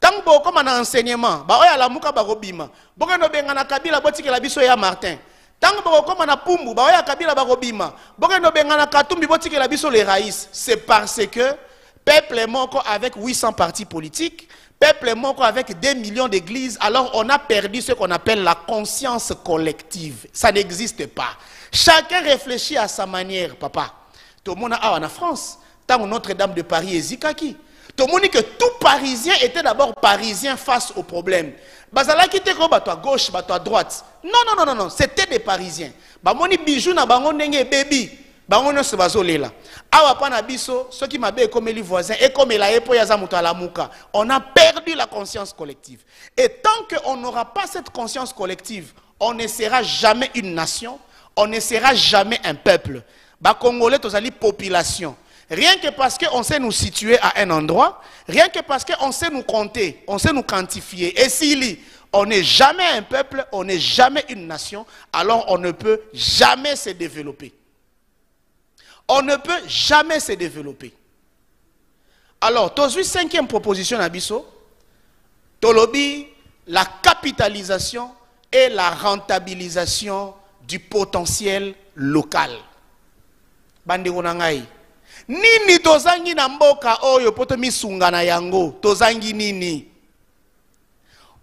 A: Tant que comme un enseignement, bah oya la muka barobima. Bokeno benga na Kabila botiki la biso ya Martin. Tant que comme na Pumbu, bah oya Kabila barobima. Bokeno benga na Katumbi botiki la biso les raïs. C'est parce que peuple moko avec 800 partis politiques, peuple moko avec 2 millions d'églises, alors on a perdu ce qu'on appelle la conscience collective. Ça n'existe pas. Chacun réfléchit à sa manière, papa. Tout le monde a en France. Tant Notre-Dame de Paris et Zikaki. Tout le monde dit que tout Parisien était d'abord Parisien face au problème. Bazala qui était à gauche, à droite. Non, c'était des Parisiens. Bamoni bijou na bango ndenge baby. Bango no se bazolela. Awa pana biso, ceux qui m'abaient comme les voisins et comme la epo yaza mutala muka. On a perdu la conscience collective. Et tant qu'on n'aura pas cette conscience collective, on ne sera jamais une nation, on ne sera jamais un peuple. Ba Congolais tozali population. Rien que parce qu'on sait nous situer à un endroit, rien que parce qu'on sait nous compter, on sait nous quantifier. Et s'il on n'est jamais un peuple, on n'est jamais une nation, alors on ne peut jamais se développer. On ne peut jamais se développer. Alors, tozui 5e proposition Abisso, tolobi, la capitalisation et la rentabilisation du potentiel local. Bandi Ronangai. Nini tozangi na mboka oyo poto misunga na yango tozangi nini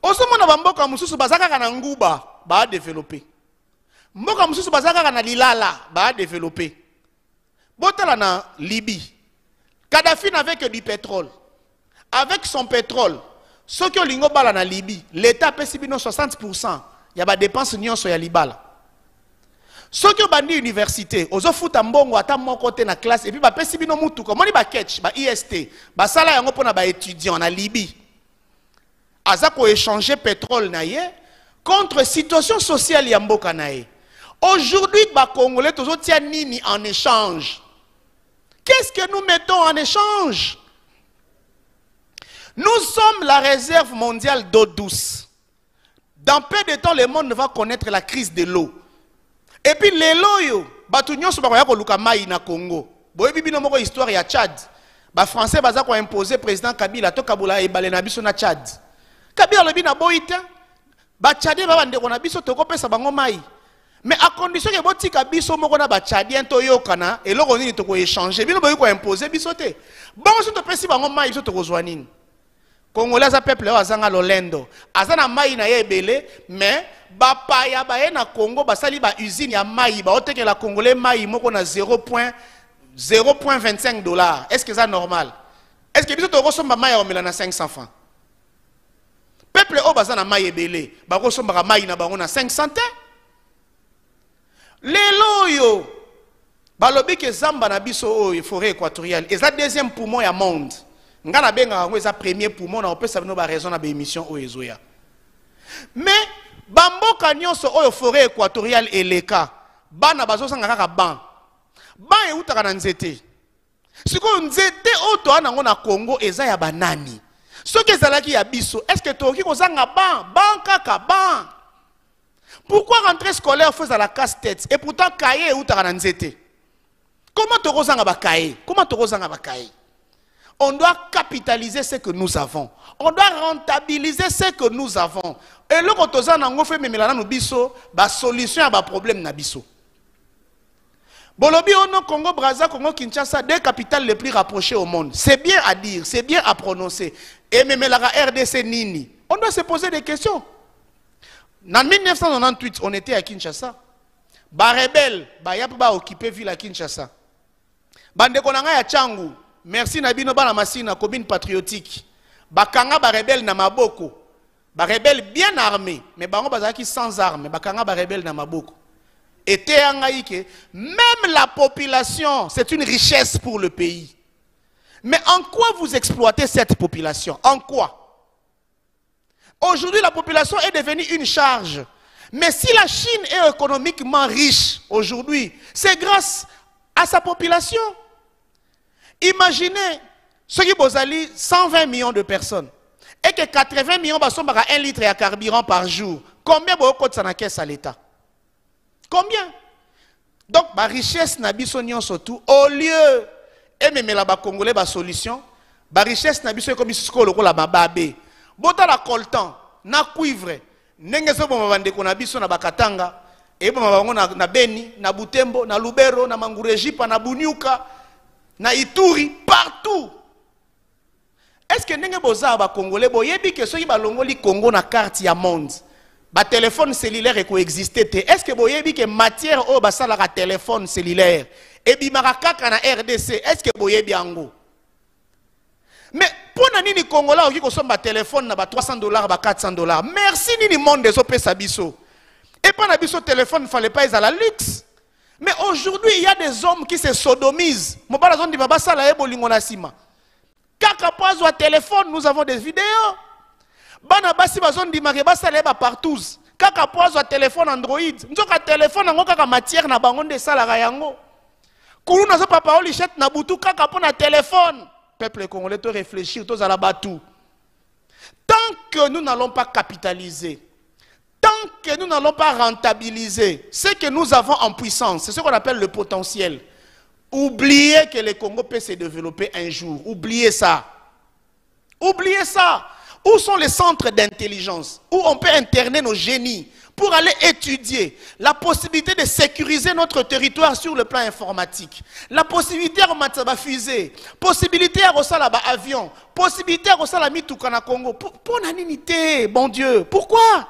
A: osomona bamboka mususu bazaka na nguba ba développer mboka mususu bazaka na lilala ba développer botala na Libye Kadhafi n'avait que du pétrole avec son pétrole ceux qui olingo bala na Libye l'état pesi bino 60% ya ba dépense nyonso ya libala. Ceux qui ont bandi université, aux autres mbongo ata mon côté na classe et puis ba pesi bino mutu comme on ba catch ba IST ba sala yango pona ba étudiant na Libye. Azako échanger pétrole na ye contre situation sociale ya mboka na ye. Aujourd'hui ba Congolais tozo tia nini en échange? Qu'est-ce que nous mettons en échange? Nous sommes la réserve mondiale d'eau douce. Dans peu de temps le monde va connaître la crise de l'eau. Et puis les loyaux, batu nyonso bakoya ko luka mai na Congo. Boyebi bino moko histoire ya Tchad. Ba français baza ko imposer président Kabila to kabula e balena biso na Tchad. Kabila lobi na boyita. Ba Tchadien ba bande ko na biso to ko pesa bango mai. Mais à condition que votre biso moko na ba tchadien to yokana et loko nini to ko échanger bino boyi ko imposer biso te bon so to pesi bango mai biso to ko zwa nini Congolais za peuple wa zanga lolendo azana mai na ye ebele mais ba paya ba ye na Congo basali ba usine ya mai ba otekela congolais mai moko na 0.25 $. Est-ce que c'est normal? Est-ce que biso to ko somba mai ya omela na 500 francs? Peuple o bazana mai ebele ba ko somba mai na bango na 500 te. Lelo yo balobi ke zamba na biso o forêt équatoriale et ça deuxième poumon ya monde ngana benga ngo eza premier poumon na opesa bino ba raison na ba émission o ezoya mais bamboka nyonso o forêt équatoriale eleka bana bazo sanga kaka ban e utaka na nzete siko nzete o to ana ngo na Congo eza ya banani soki ezalaki ya biso est-ce que toki ko zanga ban kaka ban. Pourquoi rentrer scolaire fait à la casse-tête et pourtant cahier ou tarananzete? Comment te rozanga ba cahier? Comment te rozanga ba cahier? On doit capitaliser ce que nous avons. On doit rentabiliser ce que nous avons. Et le kotoza nango fait memela na biso ba solution à ba problème na biso. Bolobi ono Congo Brazza, Congo Kinshasa, deux capitales les plus rapprochées au monde. C'est bien à dire, c'est bien à prononcer. Et memela RDC nini? On doit se poser des questions. En 1998, on était à Kinshasa. Ba rebelle, ba yap ba occupé ville à Kinshasa. Bande konanga ya Changu, merci Nabino ba na masina commune patriotique. Ba kanga ba rebelle na maboko. Ba rebelle bien armé, mais bango bazaki sans armes, ba kanga ba rebelle na maboko. Et te même la population, c'est une richesse pour le pays. Mais en quoi vous exploitez cette population? En quoi? Aujourd'hui, la population est devenue une charge. Mais si la Chine est économiquement riche aujourd'hui, c'est grâce à sa population. Imaginez, ce qui vous allez 120 millions de personnes et que 80 millions sont à 1 litre de carburant par jour. Combien vous avez de caisse à l'État? Combien? Donc, la richesse n'a pas surtout au lieu et même la Congolais la solution, la richesse n'a pas comme ce qu'on la babé. Bota la coltan, na cuivre, nengezo bo mabande ko na biso na bakatanga, e bo mabango na Beni, na Butembo, na Lubero, na Mangurejipa, na Bunyuka, na Ituri, partout. Est-ce que nenge boza ba Congolais boyebi que soki ba longoli Congo na carte ya monde, ba téléphone cellulaire ko exister te? Est-ce que boyebi que matière o ba sala ka téléphone cellulaire et bimaka kaka na RDC? Est-ce que boyebi ango? Mais pour nani Congolais qui consomme un téléphone na ba $300 ba $400. Merci ni monde des opé sabiso. Et pas na biso téléphone fallait pas à la luxe. Mais aujourd'hui il y a des hommes qui se sodomisent. Mo ba zone di baba sala e bolingo na sima. Kaka pozo à téléphone nous avons des vidéos. Bana basi ba zone di makeba sala ba partout. Kaka pozo à téléphone Android. Nzoka téléphone ngo kaka matière na bango de sala ga yango. Kulu na zo papa oli chat na butu kaka po na téléphone. Peuple congolais, te réfléchir, tous à la batou. Tant que nous n'allons pas capitaliser, tant que nous n'allons pas rentabiliser ce que nous avons en puissance, c'est ce qu'on appelle le potentiel. Oubliez que le Congo peut se développer un jour. Oubliez ça. Oubliez ça. Où sont les centres d'intelligence? Où on peut interner nos génies pour aller étudier la possibilité de sécuriser notre territoire sur le plan informatique, la possibilité à remettre la fusée, possibilité à remettre la avion, possibilité à remettre la Mitoukana Congo. Pour l'unité, bon Dieu, pourquoi?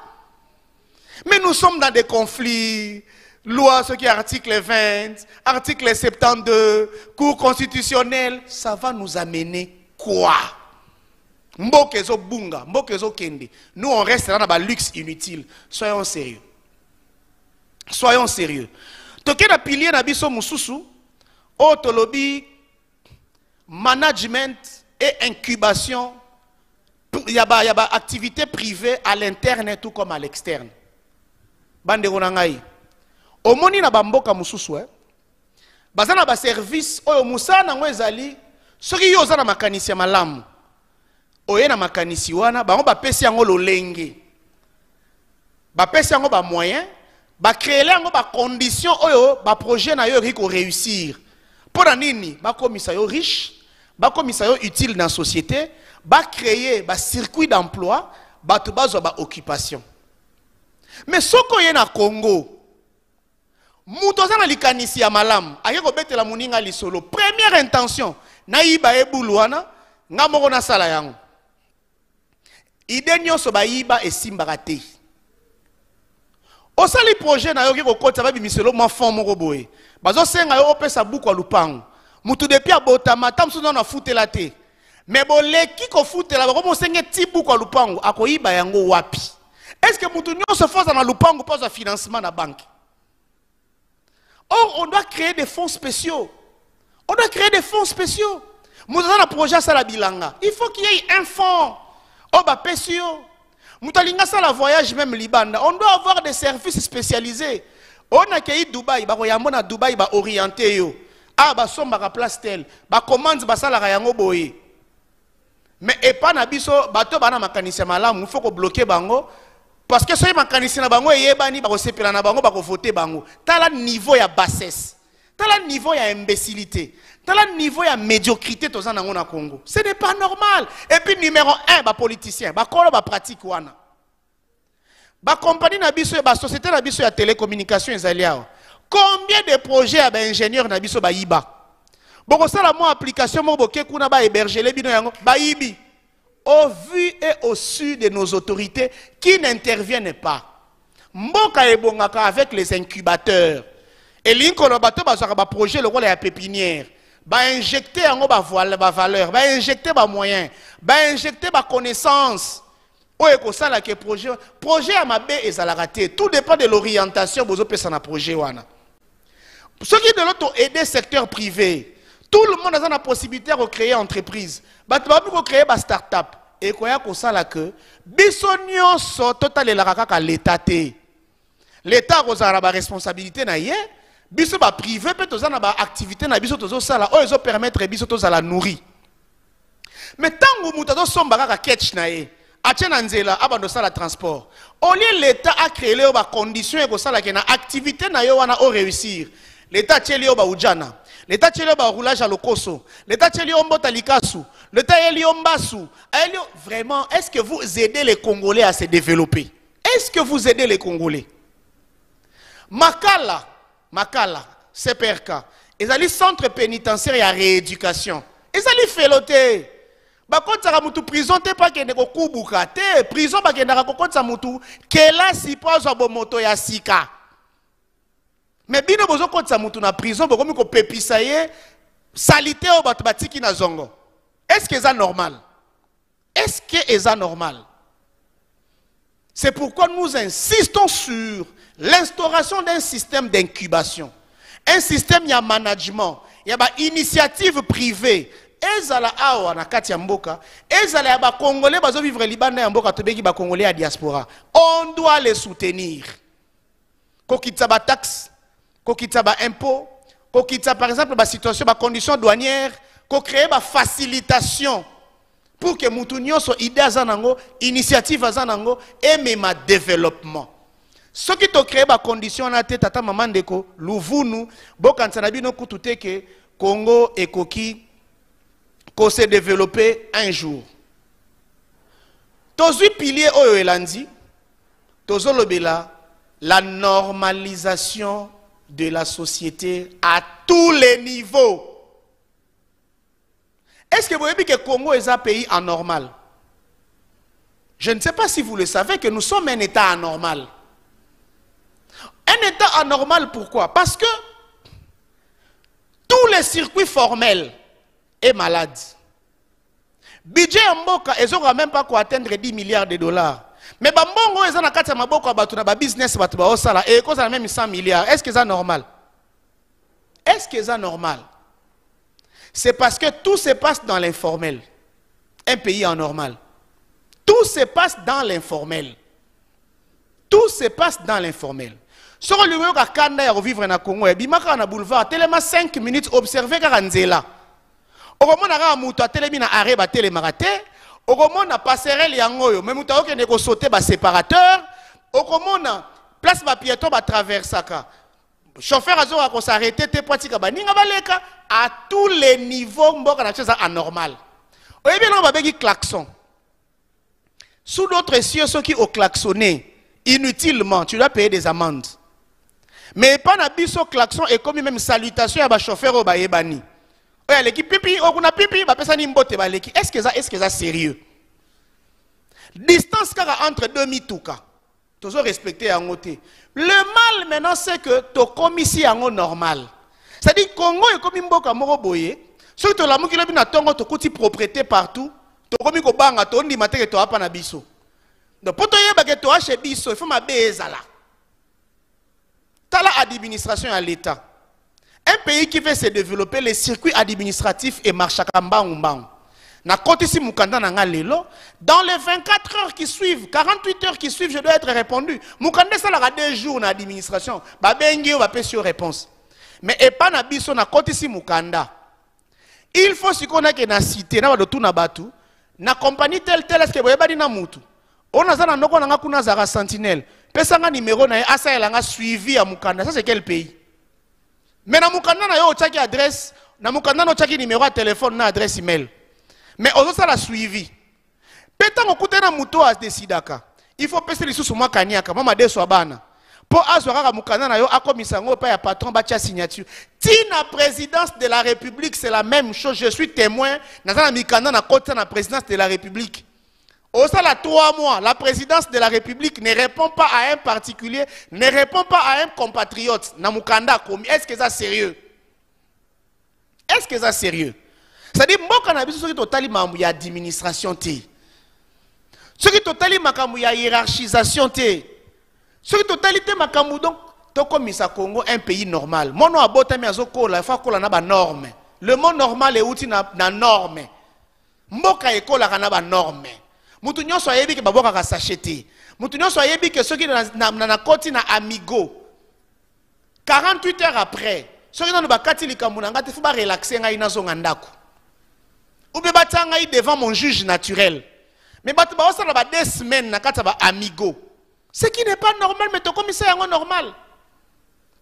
A: Mais nous sommes dans des conflits, loi, ce qui est article 20, article 72, cour constitutionnelle, ça va nous amener quoi? Mbokezo bunga, mbokezo kende. Nous on reste là dans le luxe inutile. Soyons sérieux. Soyons sérieux. Toke na pilier na biso mususu, otolobi management et incubation. Il y a activité privée à l'interne tout comme à l'externe. Bande ronangai. Omoni na bamboka mususu bazana ba service oyo musana ngo ezali soki yo za na makanisi ya malamu. Oye na makanisi wana bango ba pesi yango lolenge ba pesi yango ba moyen ba créer yango ba condition oyo ba projet na yo riko réussir pour nini ba komisa yo riche ba komisa yo utile dans société ba créer ba circuit d'emploi ba to bazo ba occupation. Mais soko ye na Congo Mutoza na likanisi ya malam, ake ko betela muninga lisolo. Première intention, na yiba ebuluana, nga moko na sala yango. Ide nyonso ba yiba esimbaka te. Osali projet na yo ke kokota ba bimiselo ma fond moko boye. Bazo senga yo opesa buku lupango. Mutu depuis abotama tamsu na futela te. Mais boleki ko futela ba ko senge ti buku lupango akoyiba yango wapi. Est-ce que mutu nyonso forza na lupango pose financement na banque? Or on doit créer des fonds spéciaux. On doit créer des fonds spéciaux. Mutu na projet ça la bilanga. Il faut qu'il y ait un fonds. Oh bah pesio. Mutalinga ça la voyage même Libanda. On doit avoir des services spécialisés. On a qu'à Dubaï, bah yambo na Dubaï bah orienté yo. Ah bah somba ka place tel, bah commande bah ça la yango boye. Mais et pas na biso bato bana makanisi malamu, il faut ko bloquer bango parce que soy makanisi na bango yebani ba ko sepela na bango ba ko voter bango. Tala niveau ya bassesse. Tala niveau ya imbécilité. Tala niveau ya médiocrité toza nango na Congo. Ce n'est pas normal. Et puis numéro 1 ba politicien, ba kolo ba pratique wana. Ba compagnie na biso ba société na biso ya télécommunication ezaliao. Combien de projets à ingénieurs na biso ba yiba? Boko sala mo application mo boke kuna ba héberger les bino yango ba yibi. Au vu et au su de nos autorités qui n'interviennent pas. Mboka ebongaka avec les incubateurs. Et l'inkono bato bazaka ba projet le rôle ya pépinière. Ba injecter yango ba valeur, ba injecter ba moyens, ba injecter ba connaissance. Oye ça là que projet à ma baie et à la rater. Tout dépend de l'orientation bozo pesa na projet wana. Ceux qui de l'autre aider secteur privé, tout le monde a la possibilité de créer entreprise. Bah tu vas plus créer ba start-up. Et quoi ko ça là que bisonio so total la kaka l'état té. L'état a ba responsabilité na yé. Biso ba privé peut to na ba activité na biso tozo sala o ezo permettre biso to la nourrir. Mais tant que mutazo somba kaka catch na yé. Nzela abando sala transport. Au lieu l'État a créé les conditions et que ça la activité na yo wana o réussir. L'État tcheli ba ujana. L'État tcheli ba roulage à lokoso. L'État tcheli mbota likasu. L'État eli mbasu. Vraiment, est-ce que vous aidez les Congolais à se développer? Est-ce que vous aidez les Congolais? Makala, CPRK. Ils allaient centre pénitentiaire et à rééducation. Ils allaient féloter. Ba kotsa mutu prison te pa kende ko kubuka te prison ba kende ko kotsa mutu kela sipozo bo moto ya sika. Mais bino bozo kotsa mutu na prison bo komi ko pepisa ye salité o bat batiki na zongo. Est-ce que c'est normal? Est-ce que c'est normal? C'est pourquoi nous insistons sur l'instauration d'un système d'incubation. Un système de management, il y a une initiative privée. Ezala awa na kati ya mboka, ezala ya ba Congolais bazo vivre Libanda ya mboka tobeki ba Congolais à diaspora. On doit les soutenir. Kokitsa ba taxe, kokitsa ba impôt, kokitsa par exemple ba situation ba conditions douanières, ko créer ba facilitation pour que mutu nyonso idée azanango, initiative azanango et même développement. Ce qui to créer ba conditions na tête tata maman ndeko, luvunu, bokanza na bino kutute ke Congo ekoki qu'on s'est développé un jour. Tous les piliers oyo elandi, tous la normalisation de la société à tous les niveaux. Est-ce que vous voyez que le Congo est un pays anormal? Je ne sais pas si vous le savez que nous sommes un État anormal. Un État anormal pourquoi? Parce que tous les circuits formels est malade. Budget mboka ezoka même pas quoi atteindre 10 milliards de dollars. Mais bambongo ezana kati ya maboko batu na ba business batu ba osala et cause na même 100 milliards. Est-ce que c'est normal? Est-ce que c'est normal? C'est parce que tout se passe dans l'informel. Un pays anormal. Tout se passe dans l'informel. Tout se passe dans l'informel. Sur le lieu ka kanda ya revivre na Congo, bimaka na boulevard, tellement 5 minutes observer ka nzela. Okomona ka mutu atelemi na arrêt ba télémarate, okomona passerelle yangoyo, mais mutu okende ko sauter ba séparateur, okomona place ba piéton ba traversaka. Chauffeur azo ko s'arrêter te pratika ba ninga baleka à tous les niveaux mboka na chose anormal. Oyebi na ba begi klaxon. Sous d'autres cieux ceux qui ont klaxonné inutilement, tu dois payer des amendes. Mais pas na biso klaxon et comme même salutation à ba chauffeur au ba yebani. Oya leki pipi okuna pipi ba pesa ni mbote ba leki. Est-ce que ça sérieux? Distance kaka entre deux mitouka. Toujours respecter en côté. Le mal maintenant c'est que to komisi yango normal. C'est-à-dire Congo et comme mboka moko boye, surtout la mukilo bina tongo to kuti propriété partout, to komi ko banga to ndi mateke to apa na biso. Donc pour to yeba ke to ache biso, il faut ma bezala. Tala administration à l'État. Un pays qui veut se développer, les circuits administratifs et marche à mbang. Na côté si mukanda na lelo, dans les 24 heures qui suivent, 48 heures qui suivent, je dois être répondu. Mukanda ça la 2 jours na administration, ba bengi ou ba pesio réponse. Mais et pas na biso na côté si mukanda. Il faut si qu'on a que na cité na ba tout na batu, na compagnie tel est-ce que boyeba di na mutu. On a za na noko na kuna za sentinelle. Pesa nga numéro na asa elanga suivi à mukanda, ça c'est quel pays? Mais na mukanda na yo tchaki adresse, na mukanda no tchaki numéro à téléphone na adresse email. Mais on ça la suivi. Pétant okuté na muto as décidaka. Il faut pèser les sous moi kanyaka, mama de bana. Pour azwara mukanda na yo akomisango pa ya patron ba tia signature. Tina présidence de la République, c'est la même chose. Je suis témoin na za mikanda na côté na présidence de la République. Au ça, 3 mois, la présidence de la République ne répond pas à un particulier, ne répond pas à un compatriote. Namukanda, est-ce que ça sérieux? Est-ce que ça sérieux? C'est-à-dire, moi, quand on a vu ce qui totali mamou ya administration té, ce qui totali makamou ya hiérarchisation té, ce qui totalité makamou donc, to comme ça Congo un pays normal. Mon nom a boté mais azoko la fa kola na ba norme. Le monde normal est outil na norme. Mboka ekola kana ba norme. Mutu nyonso ayebi ke baboka ka sachete. Mutu nyonso ayebi ke ceux qui na koti na amigo. 48 heures après, ceux qui na bakati likambu na ngati fu ba relaxer ngai na zonga ndako. Ou be batanga devant mon juge naturel. Mais batu ba osala ba 2 semaines na kata ba amigo. Ce qui n'est pas normal, mais to commissaire yango normal.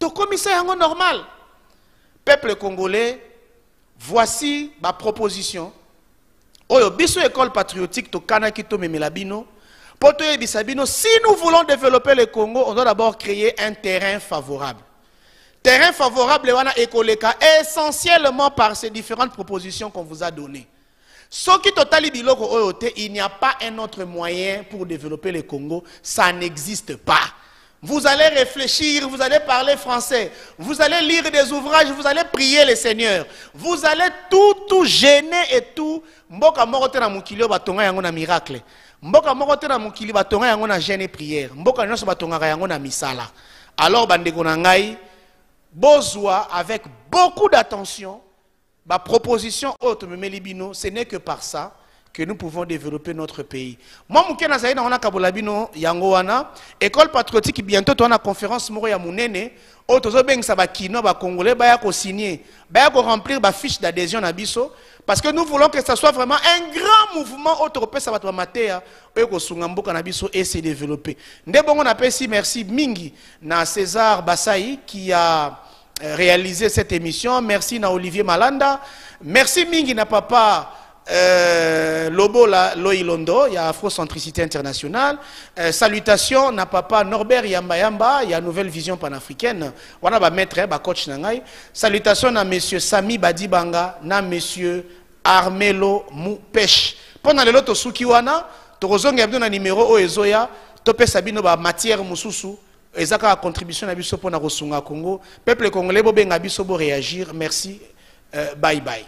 A: To commissaire yango normal. Peuple congolais, voici ma proposition. Oyo biso école patriotique to kanaki to memelabino. Poto ebisabino, si nous voulons développer le Congo, on doit d'abord créer un terrain favorable. Terrain favorable wana ekoleka essentiellement par ces différentes propositions qu'on vous a données. Ce qui totali biloko oyote, il n'y a pas un autre moyen pour développer le Congo, ça n'existe pas. Vous allez réfléchir, vous allez parler français, vous allez lire des ouvrages, vous allez prier le Seigneur. Vous allez tout gêner et tout. Mboka morote na mukili batonga yango na miracle. Mboka morote na mukili batonga yango na jeûne et prière. Mboka nyonso batonga yango na misala. Alors bandeko na ngai, bozwa avec beaucoup d'attention, ma proposition haute memelibino, ce n'est que par ça que nous pouvons développer notre pays. Moi, mukena zaina wana kabolabino yango wana école patriotique bientôt on a conférence moko ya munene o tozo bengisa ba kino ba congolais ba ya ko signer ba ya ko remplir ba fiche d'adhésion na biso parce que nous voulons que ça soit vraiment un grand mouvement autoropé ça va to matea o ko sunga mboka na biso et se développer. Ndebongo na pesi merci mingi na César Bassaï qui a réalisé cette émission. Merci na Olivier Malanda. Merci mingi na papa Lobo Loilondo, il y a Afrocentricité internationale. Salutations na papa Norbert Yamba Yamba, il y a Nouvelle Vision panafricaine. Wana ba maître ba coach nangai. Salutations na monsieur Sami Badibanga, na monsieur Armelo Mupech. Pendant le loto suki wana, to rozonga yabdo na numéro o ezoya, to pe sabino ba matière mususu. Ezaka contribution na biso pona kosunga Congo. Peuple congolais bo benga biso bo réagir. Merci. Bye bye.